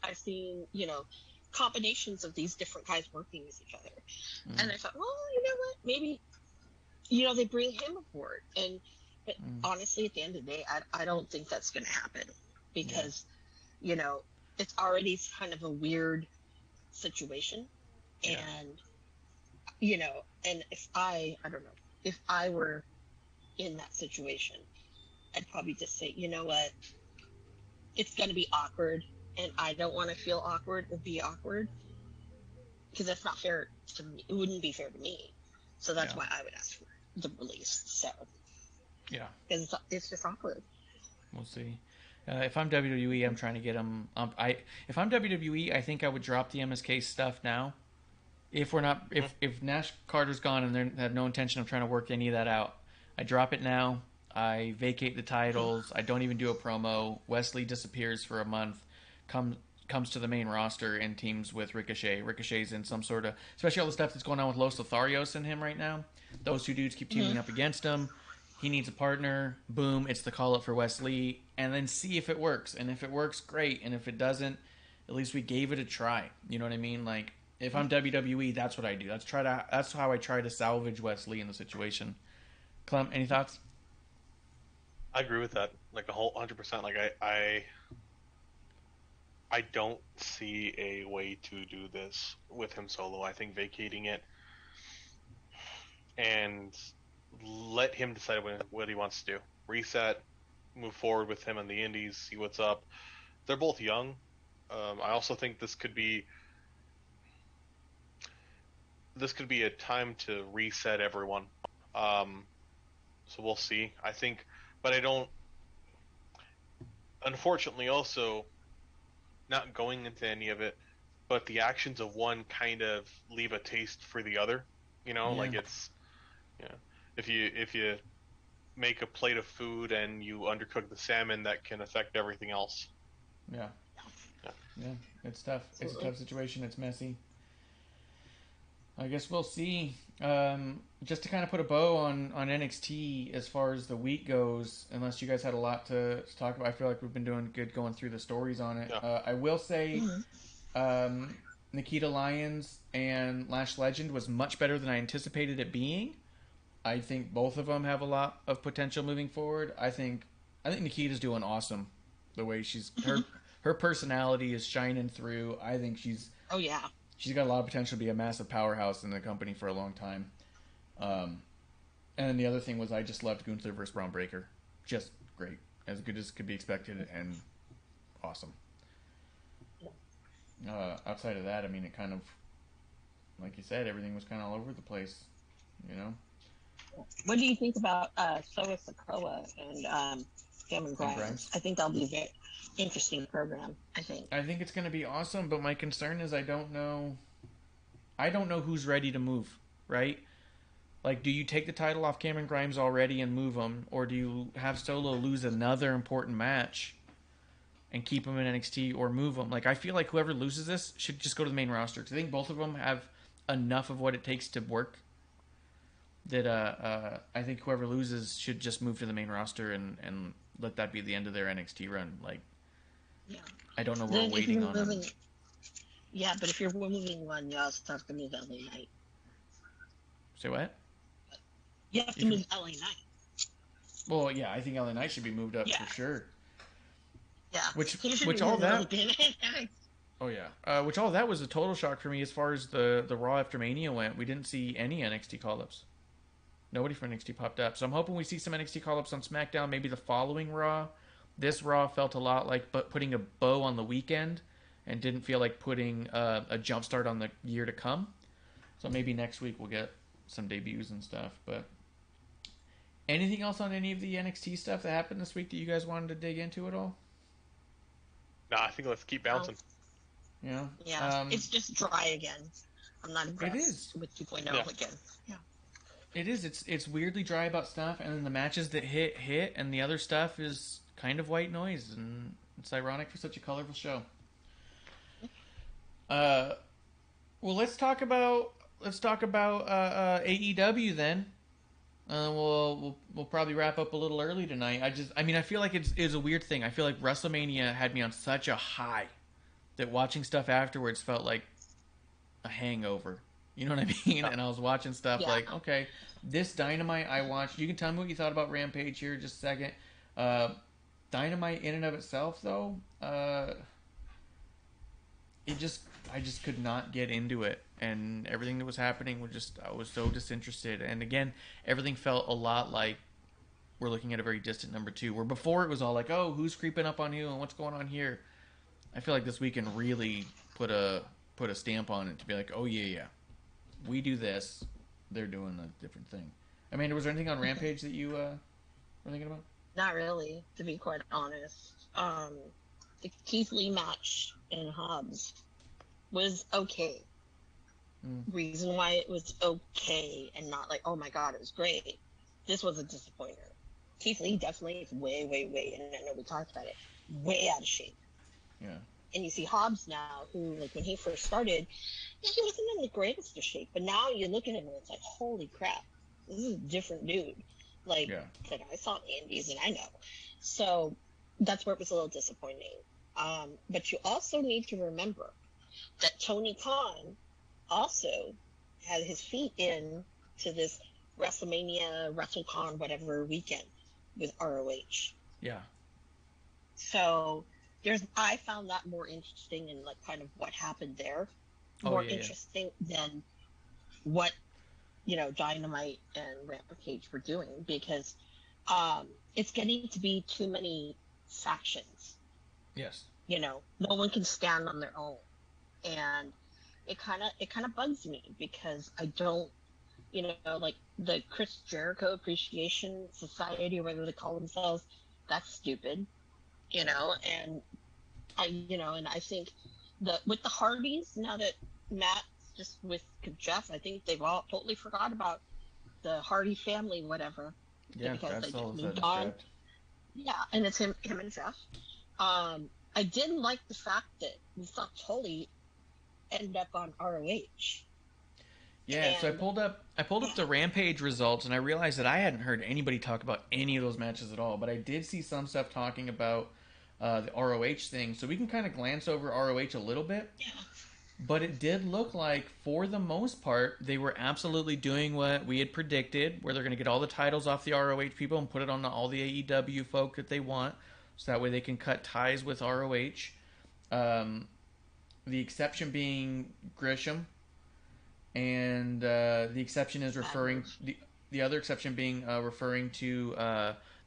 I've seen combinations of these different guys working with each other, and I thought, well, you know what, maybe they bring him aboard, but honestly, at the end of the day, I don't think that's going to happen because it's already kind of a weird situation, and and if I don't know, if I were in that situation, I'd probably just say, you know what, it's going to be awkward, and I don't want to feel awkward or be awkward because that's not fair to me. It wouldn't be fair to me, so that's why I would ask for the release. So because it's just awkward. We'll see. If I'm WWE, I'm trying to get them. If I'm WWE, I think I would drop the MSK stuff now. If we're not, if Nash Carter's gone and they have no intention of trying to work any of that out, I drop it now. I vacate the titles. I don't even do a promo. Wesley disappears for a month, comes to the main roster and teams with Ricochet. Ricochet's in some sort of, especially all the stuff that's going on with Los Lotharios and him right now. Those 2 dudes keep teaming up against him. He needs a partner. Boom, it's the call up for Wesley, and then see if it works. And if it works, great. And if it doesn't, at least we gave it a try. You know what I mean? Like, if I'm WWE, that's what I do. That's how I try to salvage Wesley in the situation. Clem, any thoughts? I agree with that, like a whole 100%. Like I don't see a way to do this with him solo. I think vacating it and let him decide what he wants to do. Reset, move forward with him on the indies, see what's up. They're both young. I also think this could be a time to reset everyone. So we'll see. I think, but I don't. Unfortunately, also not going into any of it, but the actions of one kind of leave a taste for the other. Like it's, if you make a plate of food and you undercook the salmon, that can affect everything else. Yeah. It's tough. It's a tough situation. It's messy. I guess we'll see. Just to kind of put a bow on NXT as far as the week goes, unless you guys had a lot to talk about. I feel like we've been doing good going through the stories on it. Yeah. I will say Nikita Lyons and Lash Legend was much better than I anticipated it being. I think both of them have a lot of potential moving forward. I think Nikita's doing awesome. The way her personality is shining through. I think she's got a lot of potential to be a massive powerhouse in the company for a long time. And then the other thing was I just loved Gunther versus Braun Breaker. Just great. As good as could be expected and awesome. Outside of that, I mean, it kind of, like you said, everything was kind of all over the place, What do you think about Soa Sikoa and Cameron Grimes? I think that'll be a very interesting program, I think it's going to be awesome, but my concern is I don't know who's ready to move, right? Like, do you take the title off Cameron Grimes already and move him, or do you have Solo lose another important match and keep him in NXT, or move him? Like, I feel like whoever loses this should just go to the main roster, because I think both of them have enough of what it takes to work that I think whoever loses should just move to the main roster and let that be the end of their NXT run. Like, I don't know where we're waiting on them. Yeah, but if you're moving one, you also have to move LA Knight. Say what? You have to move LA Knight. Well, yeah, I think LA Knight should be moved up for sure. Yeah. Which all that. Oh yeah. Which all that was a total shock for me as far as the Raw after Mania went. We didn't see any NXT call-ups. Nobody from NXT popped up. So I'm hoping we see some NXT call-ups on SmackDown, maybe the following Raw. This Raw felt a lot like putting a bow on the weekend and didn't feel like putting a jump start on the year to come. So maybe next week we'll get some debuts and stuff. But anything else on any of the NXT stuff that happened this week that you guys wanted to dig into at all? Nah, I think let's keep bouncing. Yeah. Yeah. It's just dry again. I'm not impressed it is. with 2.0 again. Yeah. It is. It's weirdly dry about stuff, and then the matches that hit, and the other stuff is kind of white noise, and it's ironic for such a colorful show. Well, let's talk about AEW then. We'll probably wrap up a little early tonight. I feel like it's a weird thing. I feel like WrestleMania had me on such a high that watching stuff afterwards felt like a hangover. You know what I mean? And I was watching stuff like, okay, this Dynamite I watched. You can tell me what you thought about Rampage here in just a second. Dynamite in and of itself, though, I just could not get into it, and everything that was happening I was so disinterested. And again, everything felt a lot like we're looking at a very distant number 2. Where before it was all like, oh, who's creeping up on you and what's going on here. I feel like this weekend really put a stamp on it to be like, oh yeah, we do this, they're doing a different thing. Amanda, was there anything on Rampage that you were thinking about? Not really, to be quite honest. The Keith Lee match in Hobbs was okay. Reason why it was okay and not like, oh my god, it was great. This was a disappointer. Keith Lee definitely is way, and I know we talked about it, way out of shape. Yeah. And you see Hobbs now, who, like, when he first started, he wasn't in the greatest of shape. But now you look at him and it's like, holy crap, this is a different dude. Like, that I saw in Indies and I know. So that's where it was a little disappointing. But you also need to remember that Tony Khan also had his feet in to this WrestleMania, WrestleCon, whatever weekend with ROH. Yeah. So I found that more interesting in like kind of what happened there. More interesting than what, Dynamite and Rampage were doing, because it's getting to be too many factions. Yes. No one can stand on their own. And it kind of bugs me because I don't, like the Chris Jericho Appreciation Society or whatever they call themselves, that's stupid, and I think with the Hardys, now that Matt's just with Jeff, I think they've all totally forgot about the Hardy family, whatever. Yeah, because that's they all just of a moved sudden on. Yeah, and it's him and Jeff. I didn't like the fact that we saw Tully end up on ROH. Yeah, so I pulled up the Rampage results, and I realized that I hadn't heard anybody talk about any of those matches at all. But I did see some stuff talking about the ROH thing, so we can kind of glance over ROH a little bit. Yeah. But it did look like, for the most part, they were absolutely doing what we had predicted, where they're going to get all the titles off the ROH people and put it on all the AEW folk that they want, so that way they can cut ties with ROH. The exception being Grisham, and the exception is referring the other exception being referring to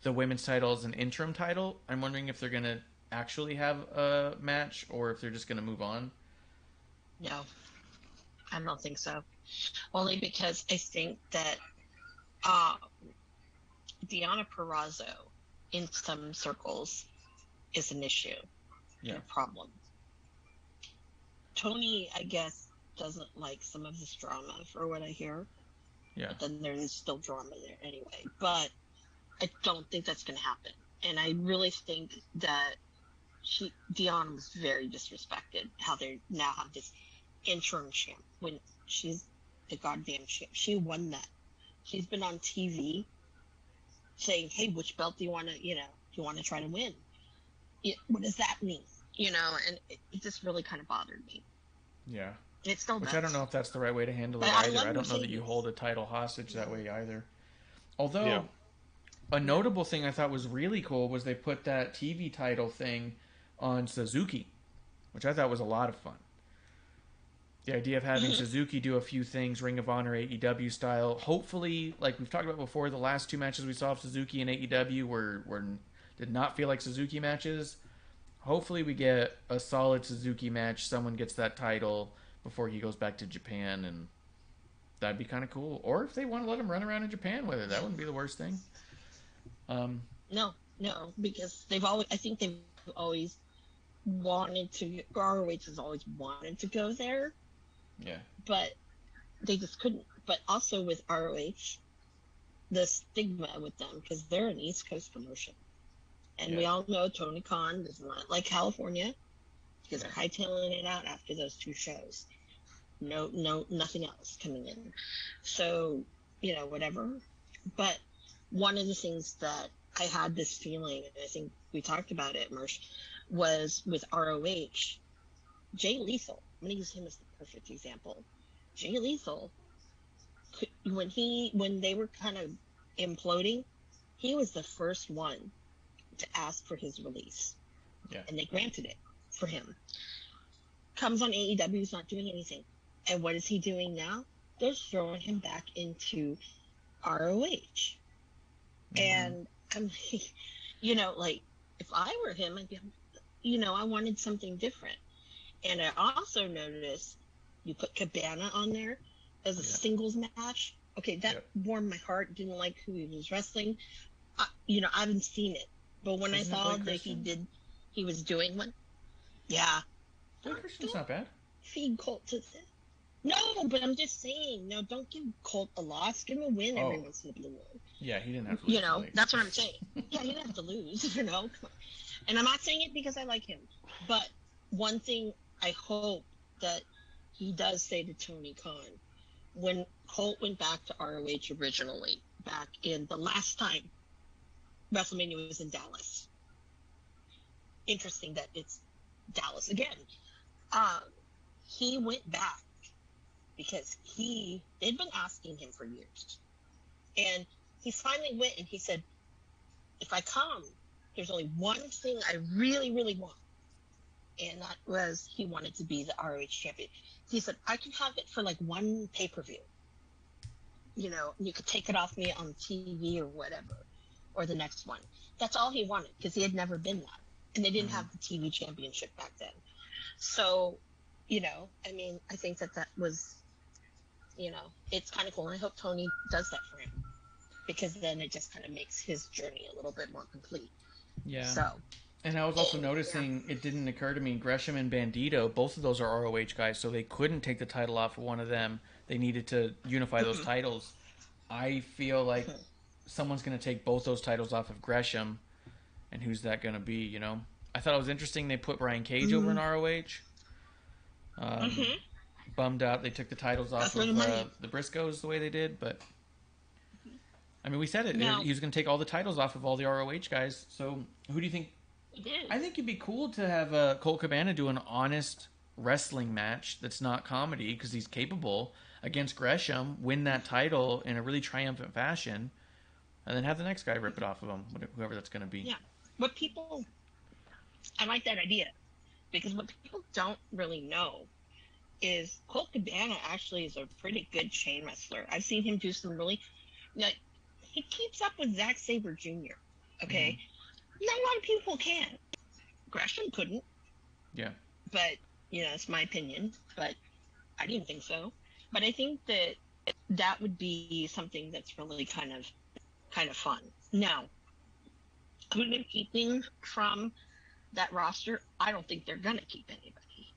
the women's title as an interim title. I'm wondering if they're going to actually have a match or if they're just going to move on. No, I don't think so. Only because I think that Deonna Purrazzo in some circles is an issue, a problem. Tony, I guess, doesn't like some of this drama, for what I hear. Yeah. But then there's still drama there anyway. But I don't think that's going to happen. And I really think that Deonna was very disrespected, how they now have this interim champ when she's the goddamn champ. She won that. She's been on TV saying, hey, which belt do you want to, do you want to try to win? What does that mean? And it just really kind of bothered me. Yeah. It still does. Which I don't know if that's the right way to handle it either. I don't know that you hold a title hostage that way either. Although, a notable thing I thought was really cool was they put that TV title thing on Suzuki, which I thought was a lot of fun. The idea of having Suzuki do a few things Ring of Honor AEW style. Hopefully, like we've talked about before, the last 2 matches we saw of Suzuki and AEW did not feel like Suzuki matches. Hopefully we get a solid Suzuki match. Someone gets that title before he goes back to Japan, and that'd be kind of cool. Or if they want to let him run around in Japan with it, that wouldn't be the worst thing. No, because I think they've always wanted to, ROH has always wanted to go there. Yeah. But they just couldn't. But also with ROH, the stigma with them, because they're an East Coast promotion. And we all know Tony Khan does not like California, because they're hightailing it out after those 2 shows. No, nothing else coming in. So, whatever. But one of the things that I had this feeling, and I think we talked about it, Marsh, was with ROH, Jay Lethal. I'm going to use him as the perfect example. Jay Lethal, when they were kind of imploding, he was the first one to ask for his release. Yeah. And they granted it for him. Comes on AEW, he's not doing anything. And what is he doing now? They're throwing him back into ROH. And I'm like, if I were him, I'd be, I wanted something different. And I also noticed you put Cabana on there as a singles match. Okay, that warmed my heart. Didn't like who he was wrestling. I haven't seen it. But when I saw that he was doing one. Yeah. Blake Christian's not bad. Feed Colt to this. No, but I'm just saying, don't give Colt a loss. Give him a win every once in a blue moon. Yeah, he didn't have to lose. That's what I'm saying. Yeah, he didn't have to lose, Come on. And I'm not saying it because I like him. But one thing I hope that he does say to Tony Khan, when Colt went back to ROH originally, back in the last time WrestleMania was in Dallas. Interesting that it's Dallas again. He went back because they'd been asking him for years. And he finally went and he said, if I come, there's only one thing I really, really want. And that was he wanted to be the ROH champion. He said, I can have it for like one pay-per-view. You could take it off me on TV or whatever, or the next one. That's all he wanted because he had never been that. And they didn't have the TV championship back then. So, I think that was, it's kind of cool. And I hope Tony does that for him because then it just kind of makes his journey a little bit more complete. Yeah. So. And I was also noticing, it didn't occur to me, Gresham and Bandito, both of those are ROH guys, so they couldn't take the title off of one of them. They needed to unify those titles. I feel like someone's going to take both those titles off of Gresham, and who's that going to be, I thought it was interesting they put Brian Cage over in ROH. Bummed out they took the titles off of the Briscoes the way they did, but I mean, we said it. He was going to take all the titles off of all the ROH guys, so who do you think? I think it'd be cool to have Colt Cabana do an honest wrestling match that's not comedy because he's capable against Gresham, win that title in a really triumphant fashion, and then have the next guy rip it off of him, whoever that's going to be. Yeah. I like that idea because what people don't really know is Colt Cabana actually is a pretty good chain wrestler. I've seen him do some really, he keeps up with Zack Sabre Jr., okay? Not a lot of people can. Gresham couldn't. Yeah. But, it's my opinion. But I didn't think so. But I think that would be something that's really kind of fun. Now, who they're keeping from that roster, I don't think they're going to keep anybody.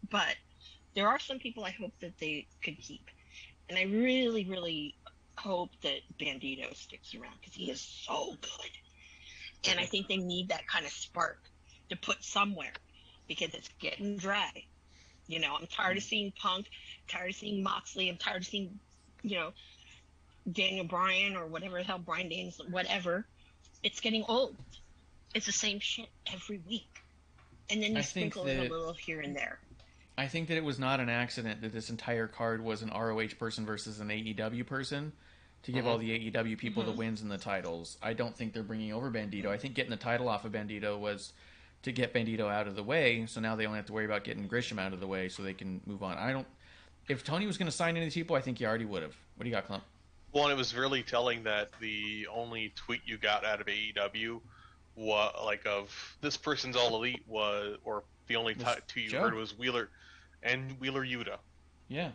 But there are some people I hope that they could keep. And I really, really hope that Bandito sticks around because he is so good. And I think they need that kind of spark to put somewhere because it's getting dry. I'm tired of seeing Punk, tired of seeing Moxley, I'm tired of seeing, Daniel Bryan or whatever the hell, Bryan Danielson, whatever. It's getting old. It's the same shit every week. And then you sprinkle in a little here and there. I think that it was not an accident that this entire card was an ROH person versus an AEW person to give all the AEW people the wins and the titles. I don't think they're bringing over Bandito. I think getting the title off of Bandito was to get Bandito out of the way, so now they only have to worry about getting Gresham out of the way so they can move on. If Tony was going to sign any of these people, I think he already would have. What do you got, Clump? Well, and it was really telling that the only tweet you got out of AEW of this person's all elite or the only two you heard was Wheeler and Wheeler Yuta. Yeah.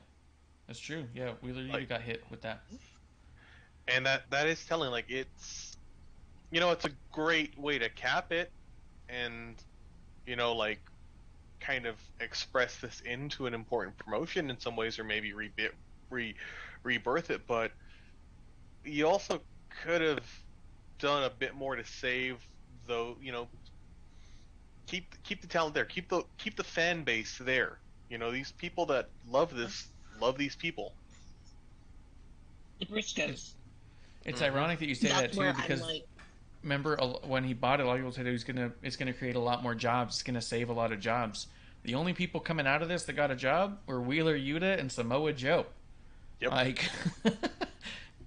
That's true. Yeah, Wheeler Yuta got hit with that. And that is telling. Like, it's, it's a great way to cap it, and like, kind of express this into an important promotion in some ways, or maybe rebirth it. But you also could have done a bit more to save, though. Keep the talent there. Keep the fan base there. These people that love these people. The Briscoes. It's ironic that you say that too, because remember when he bought it, a lot of people said it's gonna create a lot more jobs. It's gonna save a lot of jobs. The only people coming out of this that got a job were Wheeler Yuta and Samoa Joe. Yep. Like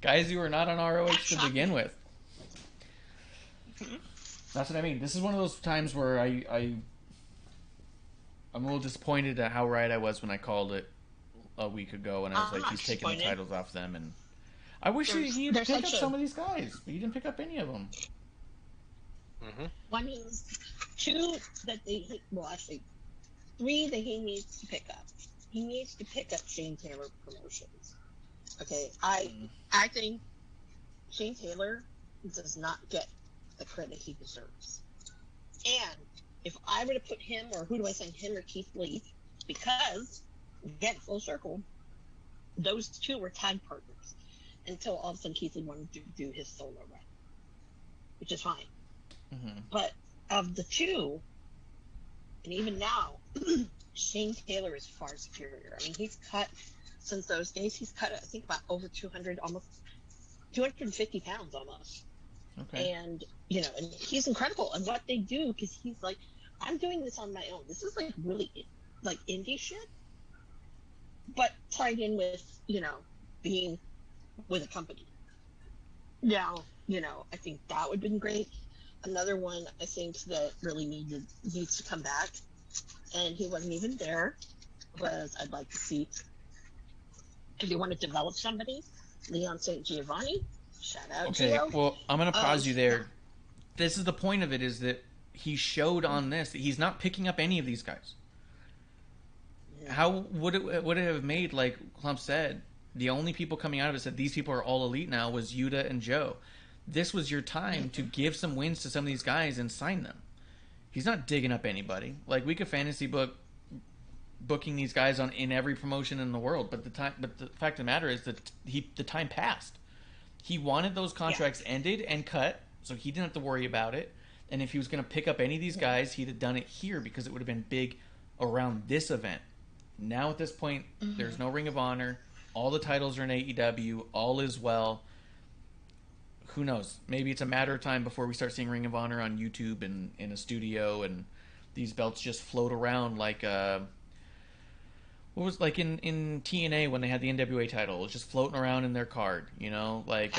guys who were not on ROH to begin with. That's what I mean. This is one of those times where I'm a little disappointed at how right I was when I called it a week ago, and I was like, he's taking the titles off them, and I wish he'd pick up some of these guys, but he didn't pick up any of them. Mm-hmm. One is two that actually 3 that he needs to pick up. He needs to pick up Shane Taylor Promotions. Okay, I think Shane Taylor does not get the credit he deserves. And if I were to put him, or who do I think, him or Keith Lee, because, again, full circle, those two were tag partners until all of a sudden Keith Lee wanted to do his solo run, which is fine. Mm-hmm. But of the two, and even now, Shane Taylor is far superior. I mean, he's cut, since those days, he's cut, I think, about over 250 pounds almost. Okay. And, and he's incredible. And what they do, because he's like, I'm doing this on my own. This is like really like indie shit, but tied in with, being with a company. Now, I think that would have been great. Another one I think that really needs to come back, and he wasn't even there, was I'd like to see, if you want to develop somebody, Leon St. Giovanni. Shout out. Okay, Gio. well, I'm going to pause you there. This is the point of it, is that he showed on this that he's not picking up any of these guys. Yeah. How would it have made, like Clump said, the only people coming out of it said these people are all elite now, was Yuta and Joe. This was your time to give some wins to some of these guys and sign them. He's not digging up anybody. Like, we could fantasy booking these guys in every promotion in the world, but the fact of the matter is that the time passed. He wanted those contracts ended and cut, so he didn't have to worry about it. And if he was going to pick up any of these guys, he'd have done it here, because it would have been big around this event. Now at this point, there's no Ring of Honor. All the titles are in AEW. All is well. Who knows? Maybe it's a matter of time before we start seeing Ring of Honor on YouTube and in a studio, and these belts just float around like what was like in TNA when they had the NWA title? It was just floating around in their card, like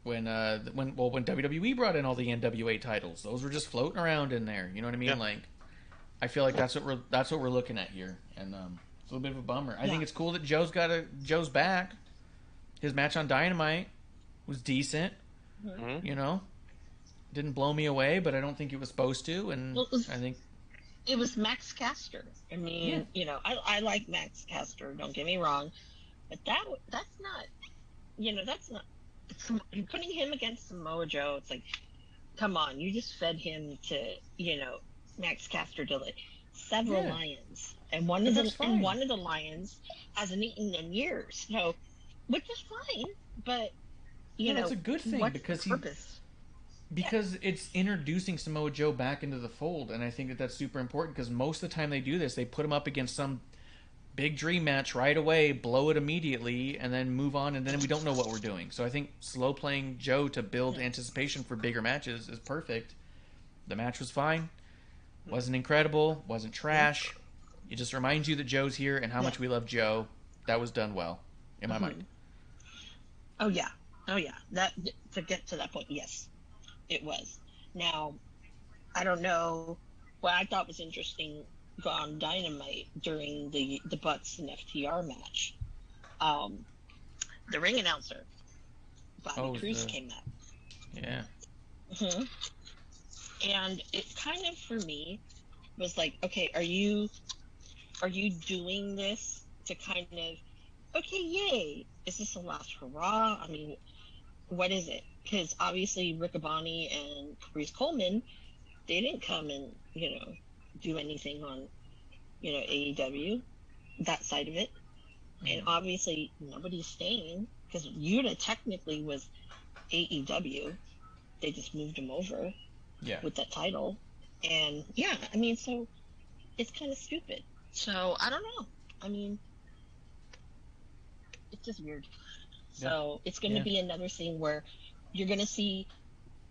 when WWE brought in all the NWA titles, those were just floating around in there. You know what I mean? Yeah. Like, I feel like that's what we're looking at here, and it's a little bit of a bummer. I think it's cool that Joe's back. His match on Dynamite was decent. Mm-hmm. Didn't blow me away, but I don't think it was supposed to, and I think it was Max Caster. I mean, I like Max Caster, don't get me wrong, but that's not, you're putting him against Samoa Joe. It's like, come on, you just fed him to, Max Caster to several lions, and one of the lions hasn't eaten in years, so, which is fine, but it's a good thing, because it's introducing Samoa Joe back into the fold, and I think that's super important, because most of the time they do this, they put him up against some big dream match right away, blow it immediately, and then move on, and then we don't know what we're doing. So I think slow playing Joe to build anticipation for bigger matches is perfect. The match was fine, wasn't incredible, wasn't trash. It just reminds you that Joe's here and how much we love Joe. That was done well, in my mind. Oh yeah. That, to get to that point, yes, it was. Now, I don't know. What I thought was interesting on Dynamite during the Bucks and FTR match, the ring announcer, Bobby Cruz, came up. Yeah. Mm-hmm. And it kind of, for me, was like, okay, are you doing this to kind of okay, yay. Is this the last hurrah? I mean, what is it? Because obviously Riccaboni and Caprice Coleman, they didn't come and, do anything on, AEW, that side of it. And obviously nobody's staying because Yuta technically was AEW. They just moved him over with that title. And yeah, I mean, so it's kind of stupid. So I don't know. I mean, it's just weird. So it's going to be another thing where you're going to see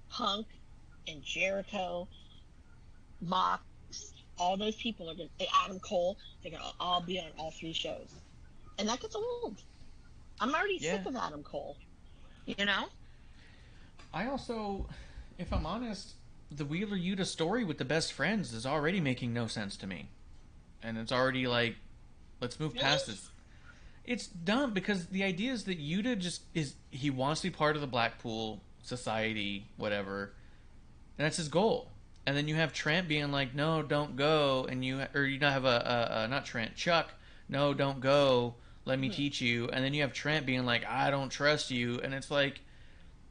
Punk and Jericho, Mox, all those people are going to, Adam Cole, they're going to all be on all three shows. And that gets old. I'm already sick of Adam Cole. I also, if I'm honest, the Wheeler Yuta story with the best friends is already making no sense to me. And it's already like, let's move past this. It's dumb because the idea is that Yuta he wants to be part of the Blackpool society, whatever. And that's his goal. And then you have Trent being like, no, don't go. And you have not Trent, Chuck, no, don't go. Let me teach you. And then you have Trent being like, I don't trust you. And it's like,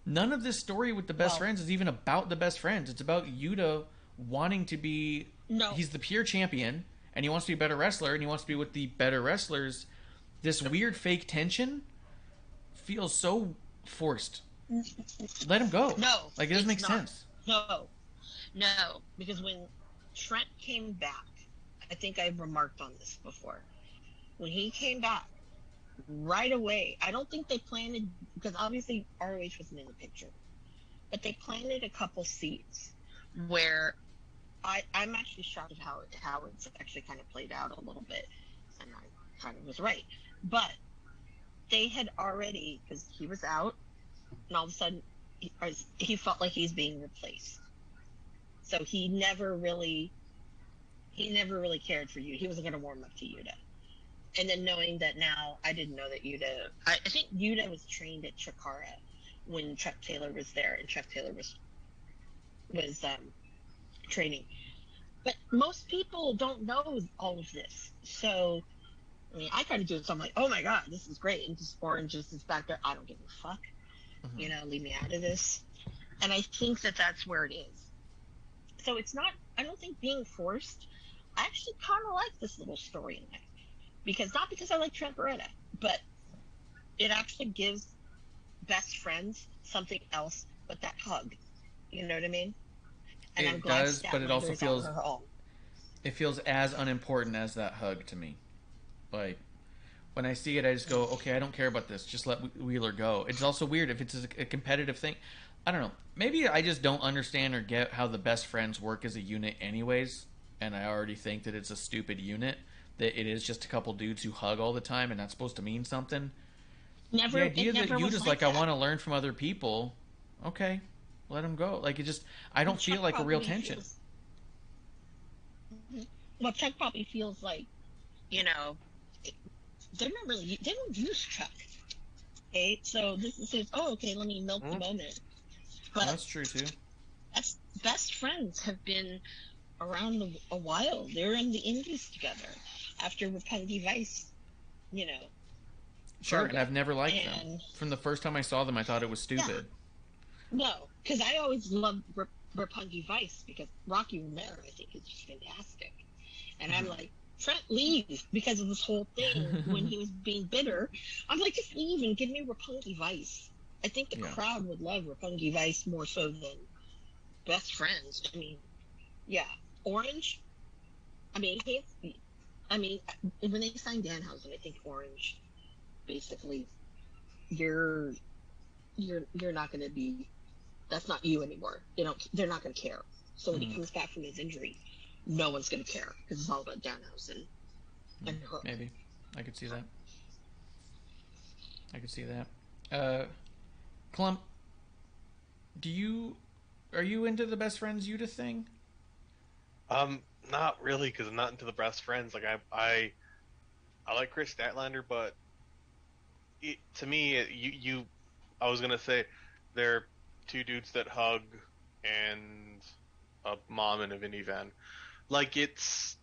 none of this story with the best friends is even about the best friends. It's about Yuta wanting to be... No. He's the pure champion, and he wants to be a better wrestler, and he wants to be with the better wrestlers. This weird fake tension feels so forced. Let him go. No. Like, it doesn't make sense. No. Because when Trent came back, I think I've remarked on this before. When he came back, right away, I don't think they planted, because obviously ROH wasn't in the picture, but they planted a couple seeds where I'm actually shocked at how it's actually kind of played out a little bit, and I kind of was right. But they had already, because he was out, and all of a sudden he felt like he's being replaced. So he never really cared for you. He wasn't going to warm up to Yuta. And then knowing that now, I didn't know that Yuta... I think Yuta was trained at Chikara when Chuck Taylor was there, and Chuck Taylor was training. But most people don't know all of this. So, I mean, I kind of do it, so I'm like, oh my god, this is great. And just Orange is back there. I don't give a fuck. Leave me out of this. And I think that that's where it is. So it's not... I don't think being forced... I actually kind of like this little storyline. Not because I like Trent Beretta, but it actually gives best friends something else but that hug. You know what I mean? And it does, but it also feels as unimportant as that hug to me. Like, when I see it, I just go, okay, I don't care about this. Just let Wheeler go. It's also weird if it's a competitive thing. I don't know. Maybe I just don't understand or get how the best friends work as a unit anyways, and I already think that it's a stupid unit. That it is just a couple dudes who hug all the time and that's supposed to mean something. The idea that you just like I want to learn from other people, okay, let them go. Like, it just, I don't feel like a real tension. Well, Chuck probably feels like, they don't use Chuck. Okay, so this is his, okay, let me milk the moment. But that's true too. Best friends have been around a while. They're in the indies together. After Roppongi Vice, Sure, and I've never liked them. From the first time I saw them, I thought it was stupid. Yeah. No, because I always loved Roppongi Vice because Rocky Romero, I think, is just fantastic. And I'm like, Trent, leave, because of this whole thing when he was being bitter. I'm like, just leave and give me Roppongi Vice. I think the crowd would love Roppongi Vice more so than Best Friends. I mean, yeah. Orange, when they signed Danhausen, I think Orange, basically, you're not going to be, that's not you anymore. They're not going to care. So when he comes back from his injury, no one's going to care because it's all about Danhausen and Hook. Maybe. I could see that. Clump, are you into the Best Friends Yuta thing? Not really, because I'm not into the best friends. Like, I like Chris Statlander, but to me, I was gonna say they're two dudes that hug and a mom in a minivan. Like, it's...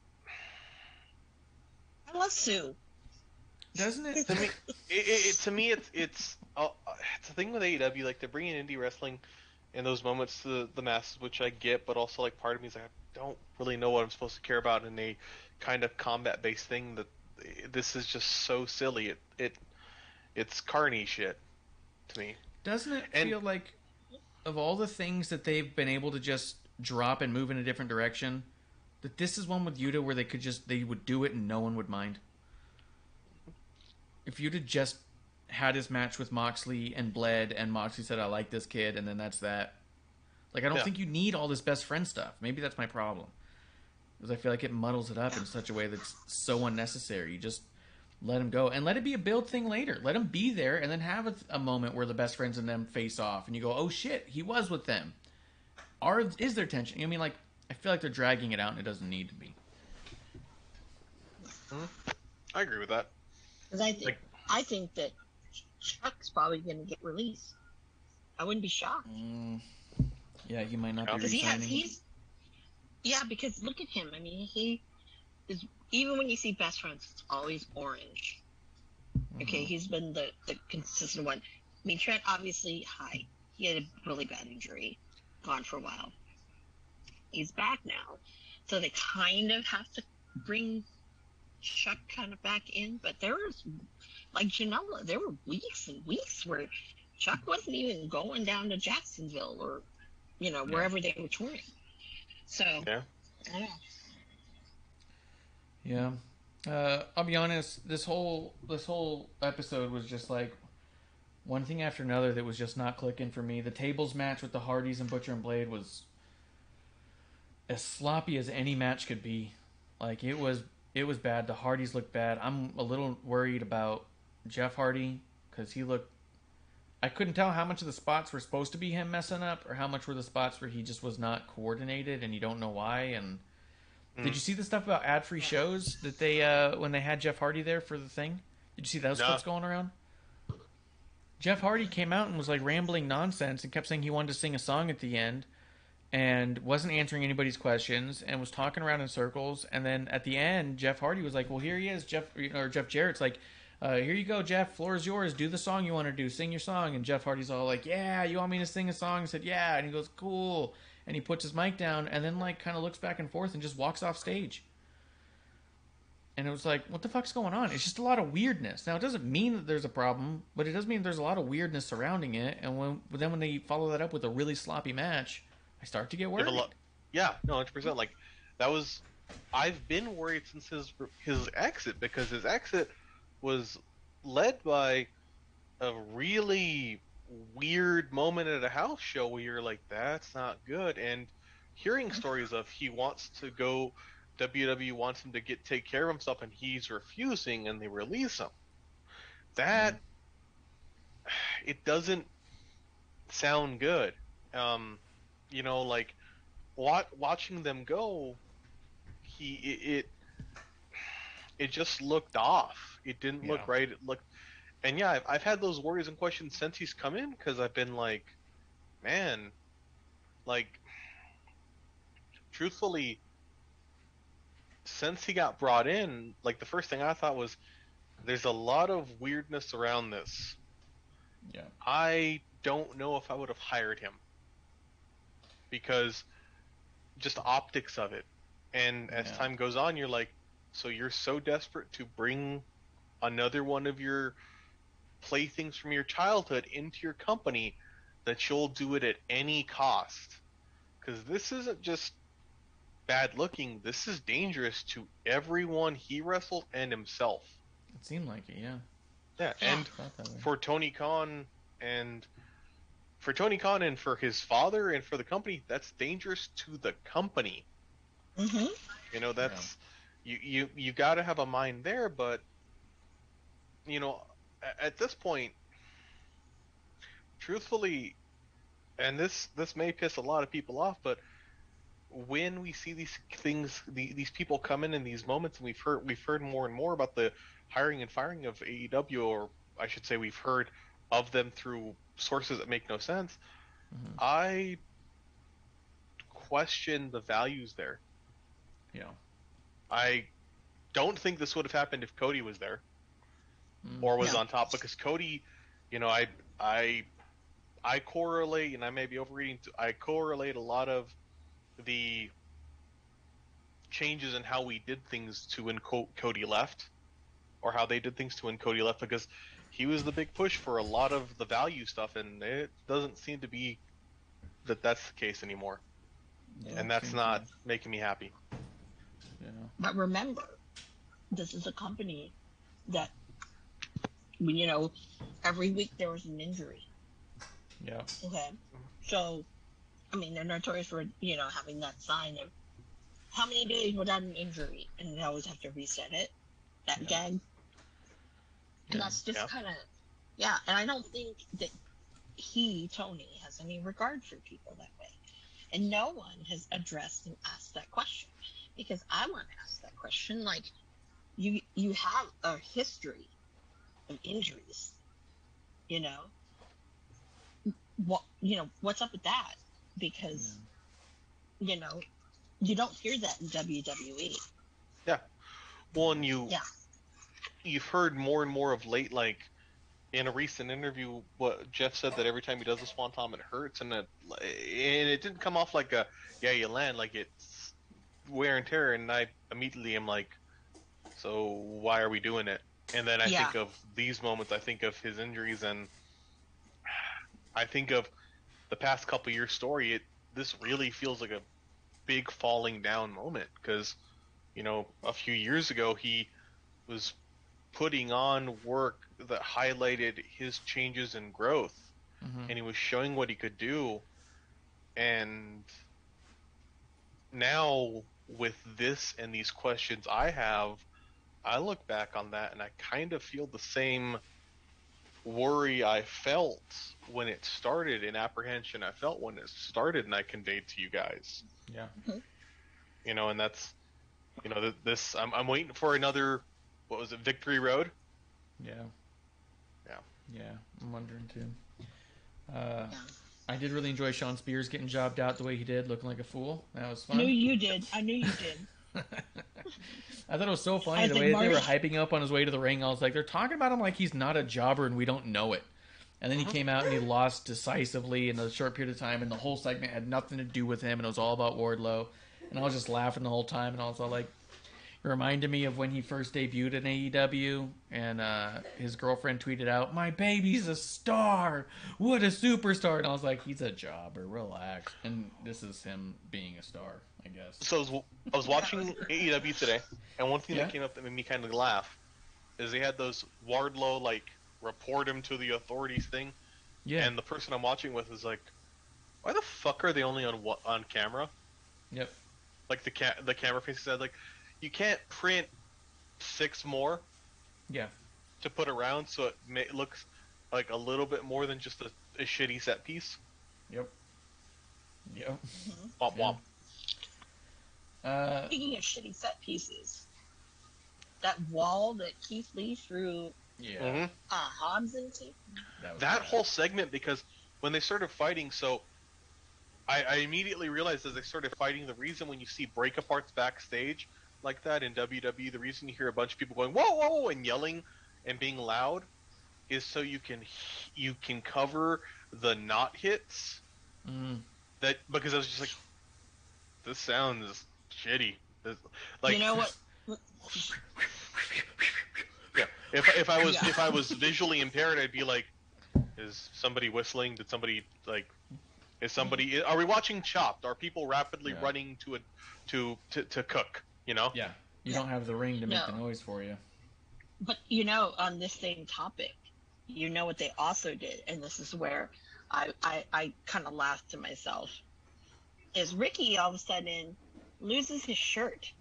I love Sue. Doesn't it? To me, it's a thing with AEW. Like they're bringing indie wrestling in those moments to the masses, which I get, but also like part of me is like I don't really know what I'm supposed to care about in a kind of combat based thing. That this is just so silly. It's carny shit to me. Doesn't it And feel like of all the things that they've been able to just drop and move in a different direction, that this is one with Yuta where they would do it and no one would mind. If Yuta just had his match with Moxley and bled, and Moxley said, "I like this kid," and then that's that. Like, I don't think you need all this best friend stuff. Maybe that's my problem, because I feel like it muddles it up in such a way that's so unnecessary. You just let him go and let it be a build thing later. Let him be there, and then have a moment where the best friends and them face off, and you go, "Oh shit, he was with them." Is there tension? I mean, like, I feel like they're dragging it out, and it doesn't need to be. I agree with that. Because I think that Chuck's probably going to get released. I wouldn't be shocked. Yeah, he might not be Because resigning. yeah, because look at him. I mean, he is, even when you see best friends, it's always orange. Okay, he's been the consistent one. I mean, Trent obviously, he had a really bad injury, gone for a while. He's back now, so they kind of have to bring Chuck kind of back in. But there was, like Janela, there were weeks and weeks where Chuck wasn't even going down to Jacksonville or, wherever they were touring. So, yeah. I don't know. Yeah. I'll be honest, this whole episode was just like one thing after another that was just not clicking for me. The tables match with the Hardys and Butcher and Blade was as sloppy as any match could be. Like, it was bad. The Hardys looked bad. I'm a little worried about Jeff Hardy because I couldn't tell how much of the spots were supposed to be him messing up or how much were the spots where he just was not coordinated and you don't know why. And did you see the stuff about ad-free shows that they when they had Jeff Hardy there for the thing? Did you see those clips going around? Jeff Hardy came out and was like rambling nonsense and kept saying he wanted to sing a song at the end and wasn't answering anybody's questions and was talking around in circles. And then at the end, Jeff Hardy was like, "Well, here he is, Jeff Jarrett's like, here you go, Jeff. Floor is yours. Do the song you want to do. Sing your song." And Jeff Hardy's all like, "Yeah, you want me to sing a song?" I said, "Yeah." And he goes, "Cool." And he puts his mic down and then like kind of looks back and forth and just walks off stage. And it was like, what the fuck's going on? It's just a lot of weirdness. Now, it doesn't mean that there's a problem, but it does mean there's a lot of weirdness surrounding it. And when they follow that up with a really sloppy match, I start to get worried. Yeah, no, 100%. Like, that was... I've been worried since his exit, because his exit was led by a really weird moment at a house show where you're like, that's not good. And hearing stories of he wants to go... WWE wants him to take care of himself and he's refusing and they release him. That it doesn't sound good. Like watching them go, it just looked off. It didn't look right. It looked, and yeah, I've had those worries and questions since he's come in, because I've been like, man, like, truthfully, since he got brought in, like, the first thing I thought was, there's a lot of weirdness around this. Yeah. I don't know if I would have hired him, because just optics of it. And as time goes on, you're like, so you're so desperate to bring another one of your playthings from your childhood into your company that you'll do it at any cost. Because this isn't just bad looking, this is dangerous to everyone he wrestled and himself. It seemed like it, yeah. Yeah, and for Tony Khan and for his father and for the company, that's dangerous to the company. That's you got to have a mind there, but at this point, truthfully, and this may piss a lot of people off, but when we see these things, these people come in these moments, and we've heard more and more about the hiring and firing of AEW, or I should say, we've heard of them through sources that make no sense. I question the values there. Yeah. I don't think this would have happened if Cody was there. or was on top, because Cody, you know, I correlate, and I may be overreading. I correlate a lot of the changes in how we did things to when Cody left, or how they did things to when Cody left, because he was the big push for a lot of the value stuff, and it doesn't seem to be that that's the case anymore. Yeah, and that's not making me happy. Yeah. But remember, this is a company that, you know, every week there was an injury. Yeah. Okay. So, I mean, they're notorious for, you know, having that sign of how many days without an injury, and they always have to reset it. That gag. And that's just kind of, and I don't think that Tony, has any regard for people that way. And no one has addressed and asked that question, because I want to ask that question. Like, you have a history of injuries, you know. What's up with that? Because you know, you don't hear that in WWE. Yeah. Well, and you've heard more and more of late, like in a recent interview, what Jeff said, that every time he does a swanton, it hurts, and it didn't come off like you land, like it's wear and tear, and I immediately am like, so why are we doing it? And then I think of these moments, I think of his injuries, and I think of the past couple years' story. This really feels like a big falling down moment, because you know, a few years ago he was putting on work that highlighted his changes in growth, and he was showing what he could do. And now with this and these questions I look back on that and I kind of feel the same worry I felt when it started, and apprehension I felt when it started, and I conveyed to you guys. Yeah. You know, and that's, you know, this I'm waiting for another, what was it, Victory Road? Yeah. Yeah. Yeah, I'm wondering too. I did really enjoy Sean Spears getting jobbed out the way he did, looking like a fool. That was fun. I knew you did. I thought it was so funny the way that they were hyping up on his way to the ring. I was like, they're talking about him like he's not a jobber and we don't know it. And then he came out and he lost decisively in a short period of time, and the whole segment had nothing to do with him, and it was all about Wardlow. And I was just laughing the whole time, and I was all like, it reminded me of when he first debuted in AEW, and his girlfriend tweeted out, "My baby's a star! What a superstar!" And I was like, he's a jobber, relax. And this is him being a star, I guess. So I was watching AEW today, and one thing that came up that made me kind of laugh is they had those Wardlow, like, report him to the authorities thing. Yeah. And the person I'm watching with is like, why the fuck are they only on camera? Yep. Like the camera face said, like, you can't print 6 more. Yeah. To put around, so it looks like a little bit more than just a shitty set piece. Yep. Yep. Womp womp. Speaking of shitty set pieces, that wall that Keith Lee threw Hobbs into. That whole segment, because when they started fighting, so I immediately realized as they started fighting, the reason when you see break-aparts backstage like that in WWE, the reason you hear a bunch of people going, whoa, whoa, and yelling and being loud is so you can cover the not hits. That, because I was just like, this sounds shitty. Like, you know what? Yeah. If I was visually impaired, I'd be like, is somebody whistling? Did somebody, like, are we watching Chopped? Are people rapidly running to cook? You know? Yeah. You don't have the ring to make the noise for you. But you know, on this same topic, you know what they also did, and this is where I kind of laughed to myself, is Ricky all of a sudden loses his shirt.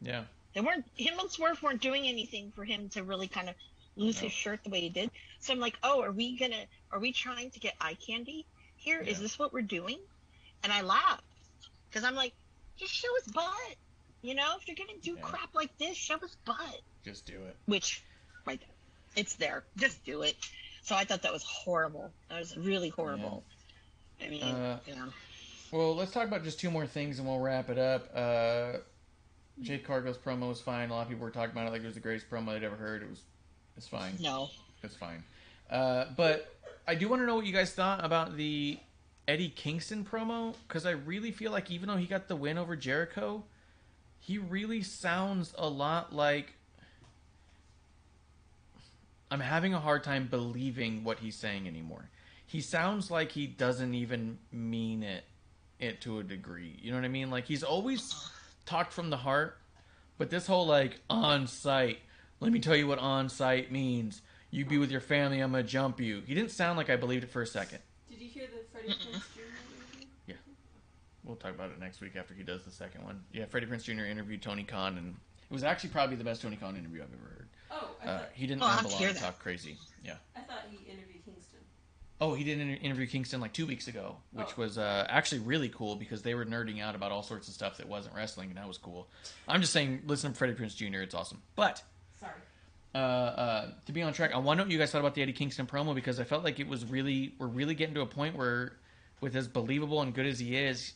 Yeah. Him and Swerve weren't doing anything for him to really kind of lose his shirt the way he did. So I'm like, oh, are we trying to get eye candy here? Yeah. Is this what we're doing? And I laughed, because I'm like, just show his butt. You know, if you're going to do crap like this, show his butt. Just do it. Which, right there. It's there. Just do it. So I thought that was horrible. That was really horrible. Yeah. I mean, Well, let's talk about just 2 more things and we'll wrap it up. Jade Cargill's promo was fine. A lot of people were talking about it like it was the greatest promo they'd ever heard. It was It's fine. No. It's fine. But I do want to know what you guys thought about the Eddie Kingston promo, because I really feel like even though he got the win over Jericho, he really sounds a lot like... I'm having a hard time believing what he's saying anymore. He sounds like he doesn't even mean it to a degree. You know what I mean? Like, he's always talked from the heart, but this whole, like, on-site, let me tell you what on-site means. You be with your family, I'm gonna jump you. He didn't sound like I believed it for a second. Did you hear the Freddie Prinze Jr. interview? Yeah. We'll talk about it next week after he does the second one. Yeah, Freddie Prinze Jr. interviewed Tony Khan, and it was actually probably the best Tony Khan interview I've ever heard. Oh, I thought, He didn't Oh, I'll ramble on hear and that. talk crazy. Yeah. I thought he interviewed Kingston. Oh, he did interview Kingston like 2 weeks ago, which Oh. was actually really cool because they were nerding out about all sorts of stuff that wasn't wrestling, and that was cool. I'm just saying, listen to Freddie Prinze Jr., it's awesome. But, Sorry. to be on track, I want to know what you guys thought about the Eddie Kingston promo, because I felt like we're really getting to a point where, with as believable and good as he is,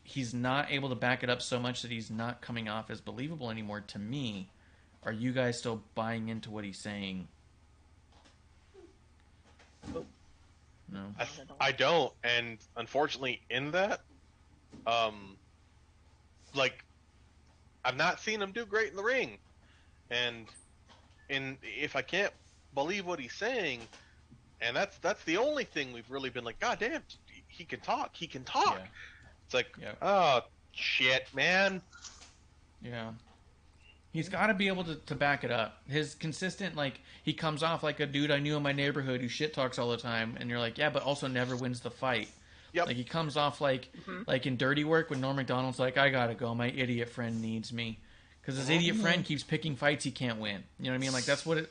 he's not able to back it up so much that he's not coming off as believable anymore to me. Are you guys still buying into what he's saying? No. I don't, and unfortunately, in that, like, I've not seen him do great in the ring, and if I can't believe what he's saying, and that's the only thing we've really been like, God damn, he can talk. Yeah. It's like, Yeah. oh shit, man. Yeah. He's got to be able to back it up. His consistent, like, he comes off like a dude I knew in my neighborhood who shit talks all the time, and you're like, yeah, but also never wins the fight. Yep. Like, he comes off like in Dirty Work when Norm Macdonald's like, I gotta go, my idiot friend needs me. Because his idiot friend keeps picking fights he can't win. You know what I mean? Like, that's what it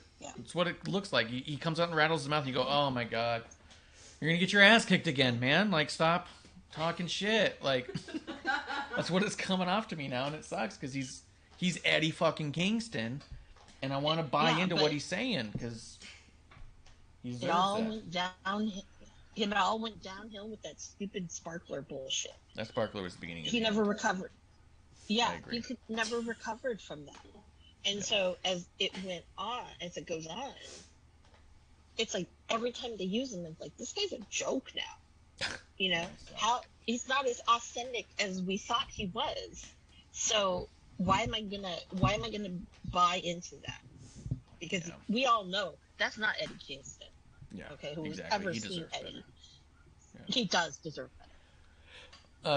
looks like. He comes out and rattles his mouth, and you go, oh my god. You're gonna get your ass kicked again, man. Like, stop talking shit. Like, that's what it's coming off to me now, and it sucks, because he's Eddie fucking Kingston, and I want to buy into what he's saying, because he deserves It all that. went down. It all went downhill with that stupid sparkler bullshit. That sparkler was the beginning of He the never end. recovered. Yeah, I agree. he could never recovered from that. And so as it went on, as it goes on, it's like every time they use him, it's like, this guy's a joke now. You know, how he's not as authentic as we thought he was. So why am I gonna buy into that? Because we all know that's not Eddie Kingston. Yeah, Okay, who's exactly. ever He seen deserves Eddie? better. Yeah. He does deserve better.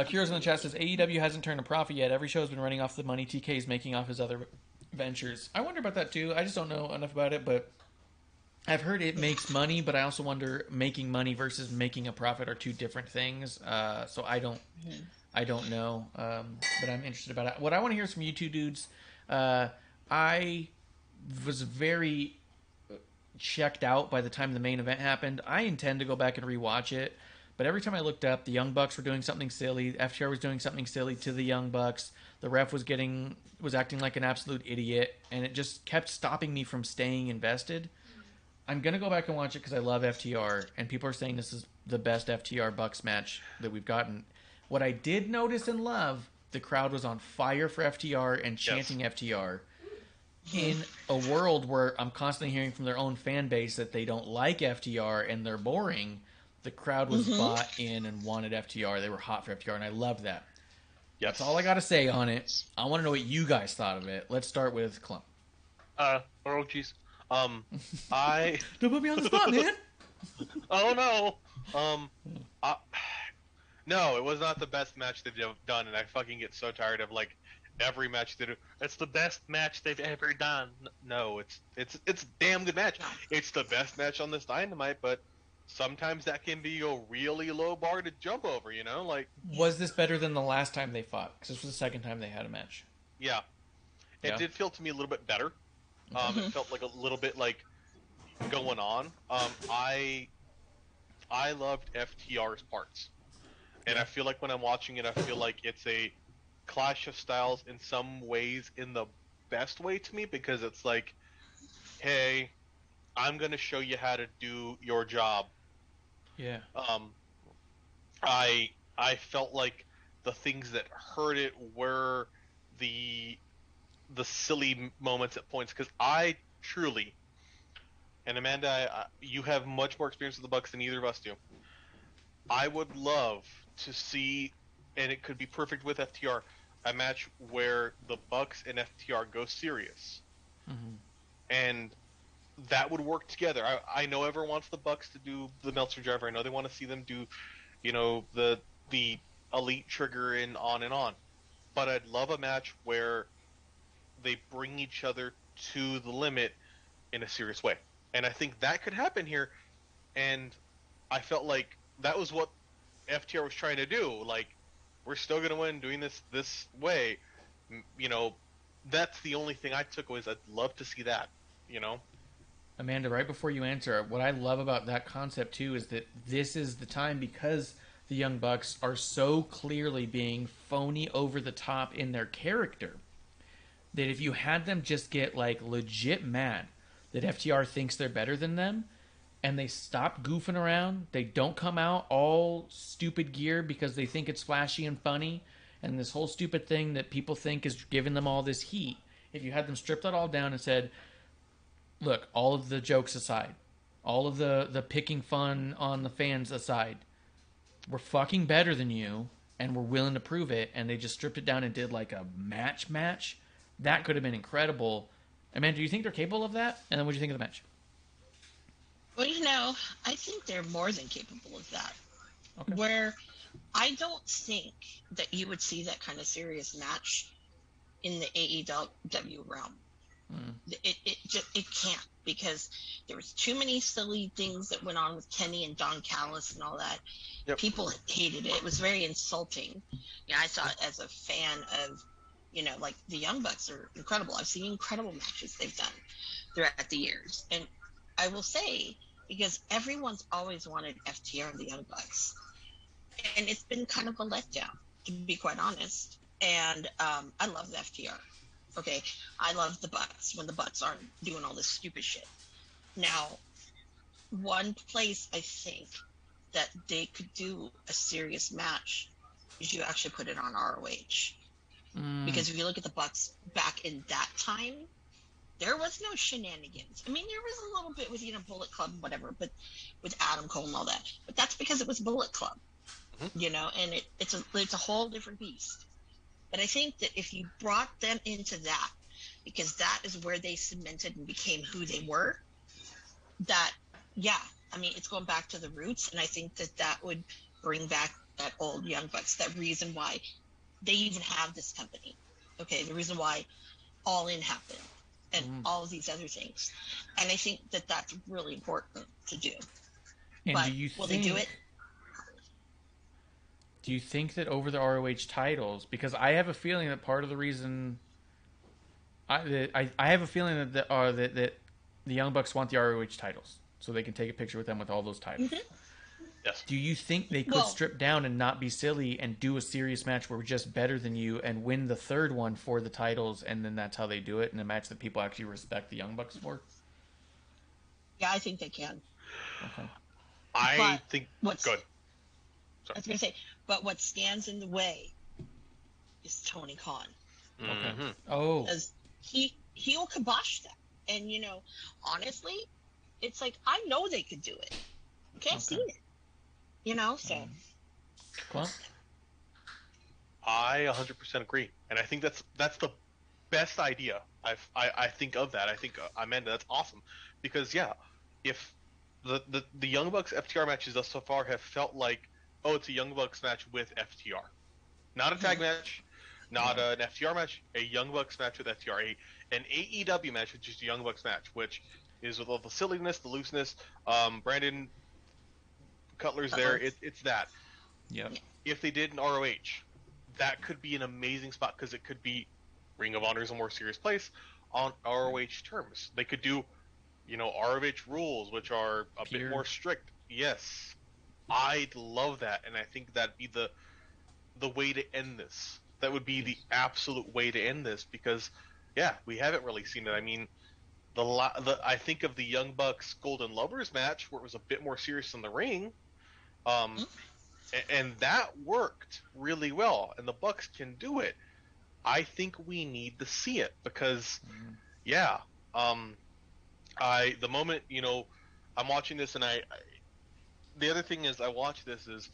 Kira's in the chat says AEW hasn't turned a profit yet. Every show's been running off the money TK is making off his other ventures. I wonder about that too. I just don't know enough about it, but I've heard it makes money, but I also wonder making money versus making a profit are two different things. So I don't know, but I'm interested about it. What I want to hear is from you two dudes. I was very checked out by the time the main event happened. I intend to go back and rewatch it, but every time I looked up, the Young Bucks were doing something silly. FTR was doing something silly to the Young Bucks. The ref was acting like an absolute idiot, and it just kept stopping me from staying invested. I'm gonna go back and watch it because I love FTR, and people are saying this is the best FTR Bucks match that we've gotten. What I did notice and love, the crowd was on fire for FTR and chanting FTR. In a world where I'm constantly hearing from their own fan base that they don't like FTR and they're boring, the crowd was bought in and wanted FTR. They were hot for FTR, and I loved that. Yes. That's all I got to say on it. I want to know what you guys thought of it. Let's start with Clump. Oh jeez. I Don't put me on the spot, man. oh no. No, it was not the best match they've done, and I fucking get so tired of like every match they do. It's the best match they've ever done. No, it's a damn good match. It's the best match on this Dynamite, but sometimes that can be a really low bar to jump over. You know, like Was this better than the last time they fought? Because this was the second time they had a match. yeah, it did feel to me a little bit better. It felt like a little bit like going on. I loved FTR's parts, and I feel like when I'm watching it, I feel like it's a clash of styles in some ways, in the best way to me, because it's like, hey, I'm gonna show you how to do your job. Yeah. I felt like the things that hurt it were the silly moments at points, because I truly and Amanda, you have much more experience with the Bucks than either of us do. I would love to see, and it could be perfect with FTR, a match where the Bucks and FTR go serious, and that would work together. I know everyone wants the Bucks to do the Meltzer Driver. I know they want to see them do, the Elite Trigger and on and on. But I'd love a match where they bring each other to the limit in a serious way, and I think that could happen here. And I felt like that was what FTR was trying to do. Like, we're still gonna win doing this way. That's the only thing I took away. Is I'd love to see that. You know. Amanda, right before you answer, what I love about that concept too is that this is the time, because the Young Bucks are so clearly being phony over the top in their character, that if you had them just get like legit mad that FTR thinks they're better than them, and they stop goofing around, they don't come out all stupid gear because they think it's flashy and funny, and this whole stupid thing that people think is giving them all this heat. If you had them stripped that all down and said, look, all of the jokes aside, all of the picking fun on the fans aside, we're fucking better than you, and we're willing to prove it, and they just stripped it down and did like a match, that could have been incredible. Amanda, do you think they're capable of that? And then what do you think of the match? Well, I think they're more than capable of that. Okay. Where I don't think that you would see that kind of serious match in the AEW realm. It can't, because there was too many silly things that went on with Kenny and Don Callis and all that. Yep. People hated it. It was very insulting. I saw it as a fan of, like the Young Bucks are incredible. I've seen incredible matches they've done throughout the years. And I will say, because everyone's always wanted FTR and the Young Bucks, and it's been kind of a letdown, to be quite honest. And I love the FTR. Okay, I love the Bucks when the Bucks aren't doing all this stupid shit. Now, one place I think that they could do a serious match is you actually put it on ROH. Because if you look at the Bucks back in that time, there was no shenanigans. I mean, there was a little bit with, Bullet Club, whatever, but with Adam Cole and all that. But that's because it was Bullet Club, and it's a whole different beast. But I think that if you brought them into that, because that is where they cemented and became who they were, it's going back to the roots. And I think that would bring back that old Young Bucks, that reason why they even have this company. Okay, the reason why All In happened and all of these other things. And I think that that's really important to do. And but will they do it? Do you think that over the ROH titles, because I have a feeling that part of the reason I have a feeling that the Young Bucks want the ROH titles so they can take a picture with them with all those titles. Yes. Do you think they could strip down and not be silly and do a serious match where we're just better than you and win the third one for the titles, and then that's how they do it in a match that people actually respect the Young Bucks for? Yeah, I think they can. Okay. I think good. Sorry. I was going to say, but what stands in the way is Tony Khan. Okay. Oh. Because he'll kibosh that. And, honestly, it's like, I know they could do it. Can't see it. So. Well, I 100% agree, and I think that's the best idea. I think of that. I think Amanda, that's awesome, because if the Young Bucks FTR matches thus so far have felt like, oh, it's a Young Bucks match with FTR, not a tag match, not an FTR match, a Young Bucks match with FTR, an AEW match with just a Young Bucks match, which is with all the silliness, the looseness. Brandon Cutler's there. It's that. Yep. If they did an ROH, that could be an amazing spot, because it could be Ring of Honor is a more serious place on ROH terms. They could do, ROH rules, which are a bit more strict. Yes, I'd love that, and I think that'd be the way to end this. That would be the absolute way to end this, because we haven't really seen it. I mean, I think of the Young Bucks Golden Lovers match where it was a bit more serious in the ring. And that worked really well, and the Bucks can do it. I think we need to see it, because I the moment, I'm watching this, and the other thing is I watch this is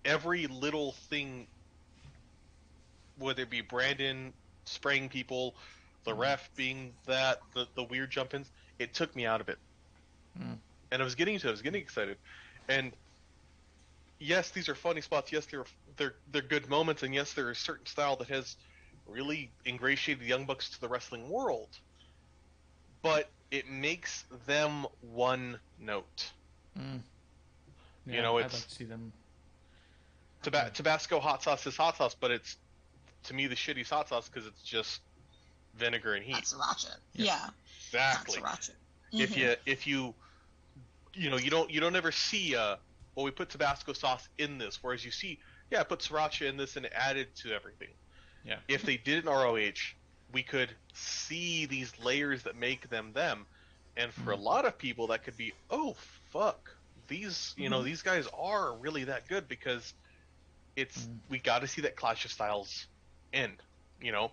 every little thing, whether it be Brandon spraying people, the ref being the weird jump-ins, it took me out of it. And I was getting excited. And yes, these are funny spots. Yes, they're good moments, and yes, they're a certain style that has really ingratiated the Young Bucks to the wrestling world. But it makes them one note. Yeah, It's I'd like to see them. Tabasco hot sauce is hot sauce, but it's, to me, the shitty hot sauce because it's just vinegar and heat. That's sriracha. Yeah. Exactly. That's sriracha. If you don't ever see well, we put Tabasco sauce in this, whereas you see, I put sriracha in this and added to everything. Yeah. If they did an ROH, we could see these layers that make them them, and for a lot of people that could be, oh fuck, these these guys are really that good, because it's we got to see that clash of styles end. Yeah.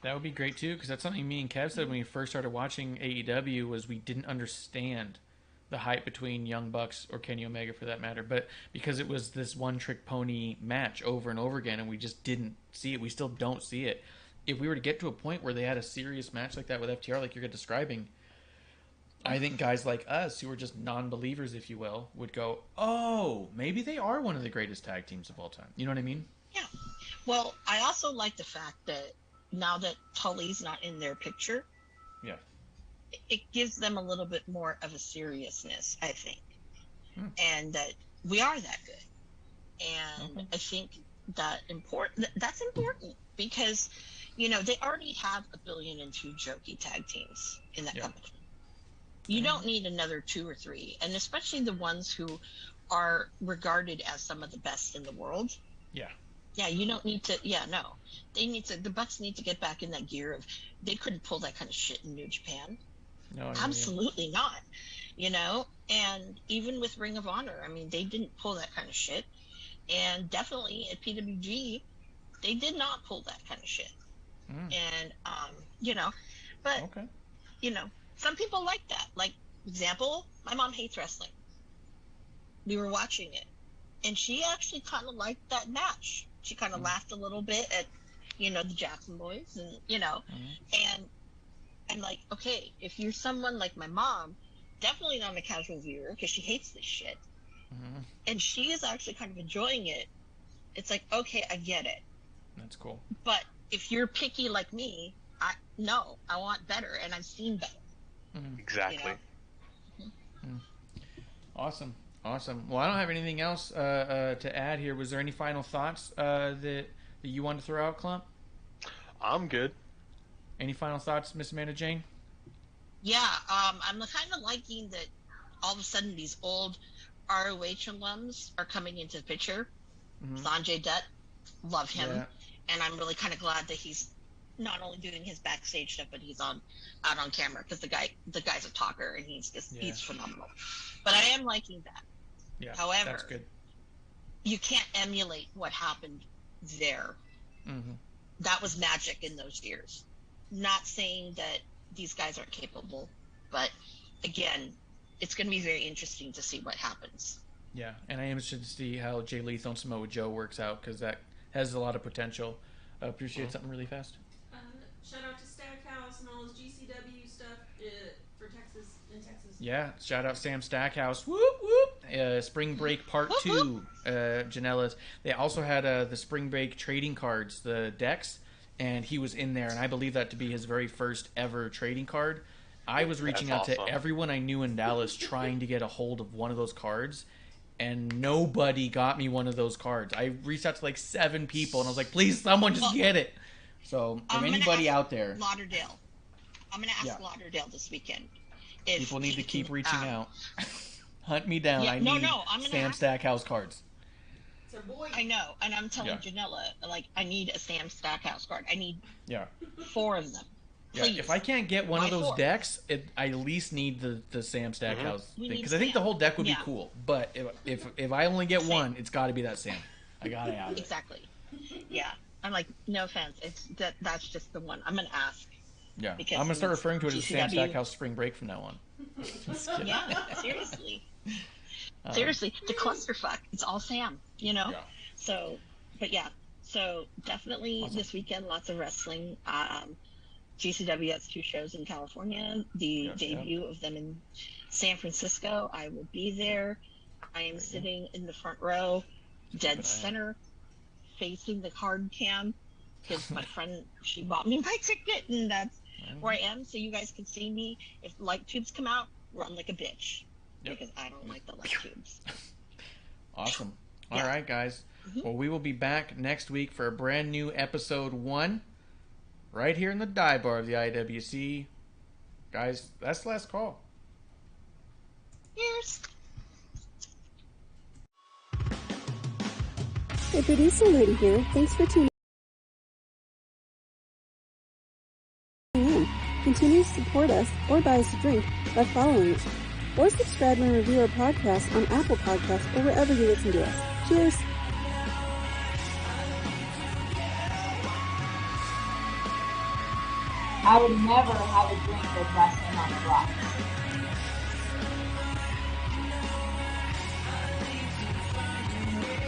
That would be great too, because that's something me and Kev said when we first started watching AEW, was we didn't understand the hype between Young Bucks or Kenny Omega for that matter, but because it was this one-trick pony match over and over again, and we just didn't see it. We still don't see it. If we were to get to a point where they had a serious match like that with FTR, like you're describing, I think guys like us, who are just non-believers, if you will, would go, oh, maybe they are one of the greatest tag teams of all time. You know what I mean? Yeah. Well, I also like the fact that now that Tully's not in their picture, it gives them a little bit more of a seriousness, I think. And that we are that good. And I think that's important because, they already have 1 billion and 2 jokey tag teams in that company. You don't need another 2 or 3, and especially the ones who are regarded as some of the best in the world. Yeah, you don't need to. Yeah, no, the Bucks need to get back in that gear of, they couldn't pull that kind of shit in New Japan. No, absolutely not. And even with Ring of Honor, I mean, they didn't pull that kind of shit, and definitely at PWG, they did not pull that kind of shit. And but some people like that. Like, example, my mom hates wrestling. We were watching it, and she actually kind of liked that match. She kind of laughed a little bit at, the Jackson Boys, and and I'm like, okay, if you're someone like my mom, definitely not a casual viewer because she hates this shit, and she is actually kind of enjoying it. It's like, okay, I get it. That's cool. But if you're picky like me, I want better, and I've seen better. Exactly. Awesome. Well, I don't have anything else to add here. Was there any final thoughts that you wanted to throw out, Clump? I'm good. Any final thoughts, Miss Amanda Jane? Yeah, I'm kind of liking that all of a sudden these old ROH alums are coming into the picture. Sanjay Dutt, love him. Yeah. And I'm really kind of glad that he's not only doing his backstage stuff, but he's out on camera, because the guy's a talker, and he's phenomenal. But I am liking that. Yeah, however, that's good. You can't emulate what happened there. That was magic in those years. Not saying that these guys aren't capable, but again, it's going to be very interesting to see what happens. Yeah, and I am interested to see how Jay Lethal and Samoa Joe works out, because that has a lot of potential. Appreciate something really fast. Shout out to Stackhouse and all his GCW stuff for Texas. Yeah, shout out Sam Stackhouse. Whoop whoop. Spring Break Part 2, Janela's. They also had the Spring Break trading cards, the decks, and he was in there, and I believe that to be his very first ever trading card. I was reaching out to everyone I knew in Dallas trying to get a hold of one of those cards, and nobody got me one of those cards. I reached out to like 7 people, and I was like, please, someone just get it. So, if anybody out there... Lauderdale. I'm going to ask Lauderdale this weekend. People need to keep reaching out. Hunt me down. I need Sam Stackhouse cards. I know, and I'm telling Janela, like, I need a Sam Stackhouse card. I need 4 of them. Please. Yeah, if I can't get one of those decks, I at least need the Sam Stackhouse thing, because I think the whole deck would be cool. But if I only get one, it's got to be that Sam. I gotta have it. Exactly. Yeah, I'm like, no offense, that's just the one. I'm gonna ask. Yeah, Because I'm gonna start referring to it as Sam GCW Stackhouse Spring Break from now on. Yeah, seriously. Seriously, the clusterfuck. It's all Sam, you know? Yeah. So, but yeah. So definitely Awesome. this weekend, lots of wrestling. GCW has 2 shows in California. The debut of them in San Francisco. I will be there. I am sitting in the front row, dead center, facing the card cam, because my friend, she bought me my ticket, and that's where I am. So you guys can see me. If light tubes come out, run like a bitch. Because I don't like the light tubes. Awesome. All right, guys. Well, we will be back next week for a brand new episode 1 right here in the dive bar of the IWC. Guys, that's the last call. Cheers. Hey, producer lady here. Thanks for tuning in. Continue to support us or buy us a drink by following us. Or subscribe and review our podcast on Apple Podcasts or wherever you listen to us. Cheers! I would never have a drink with wrestling on the rocks.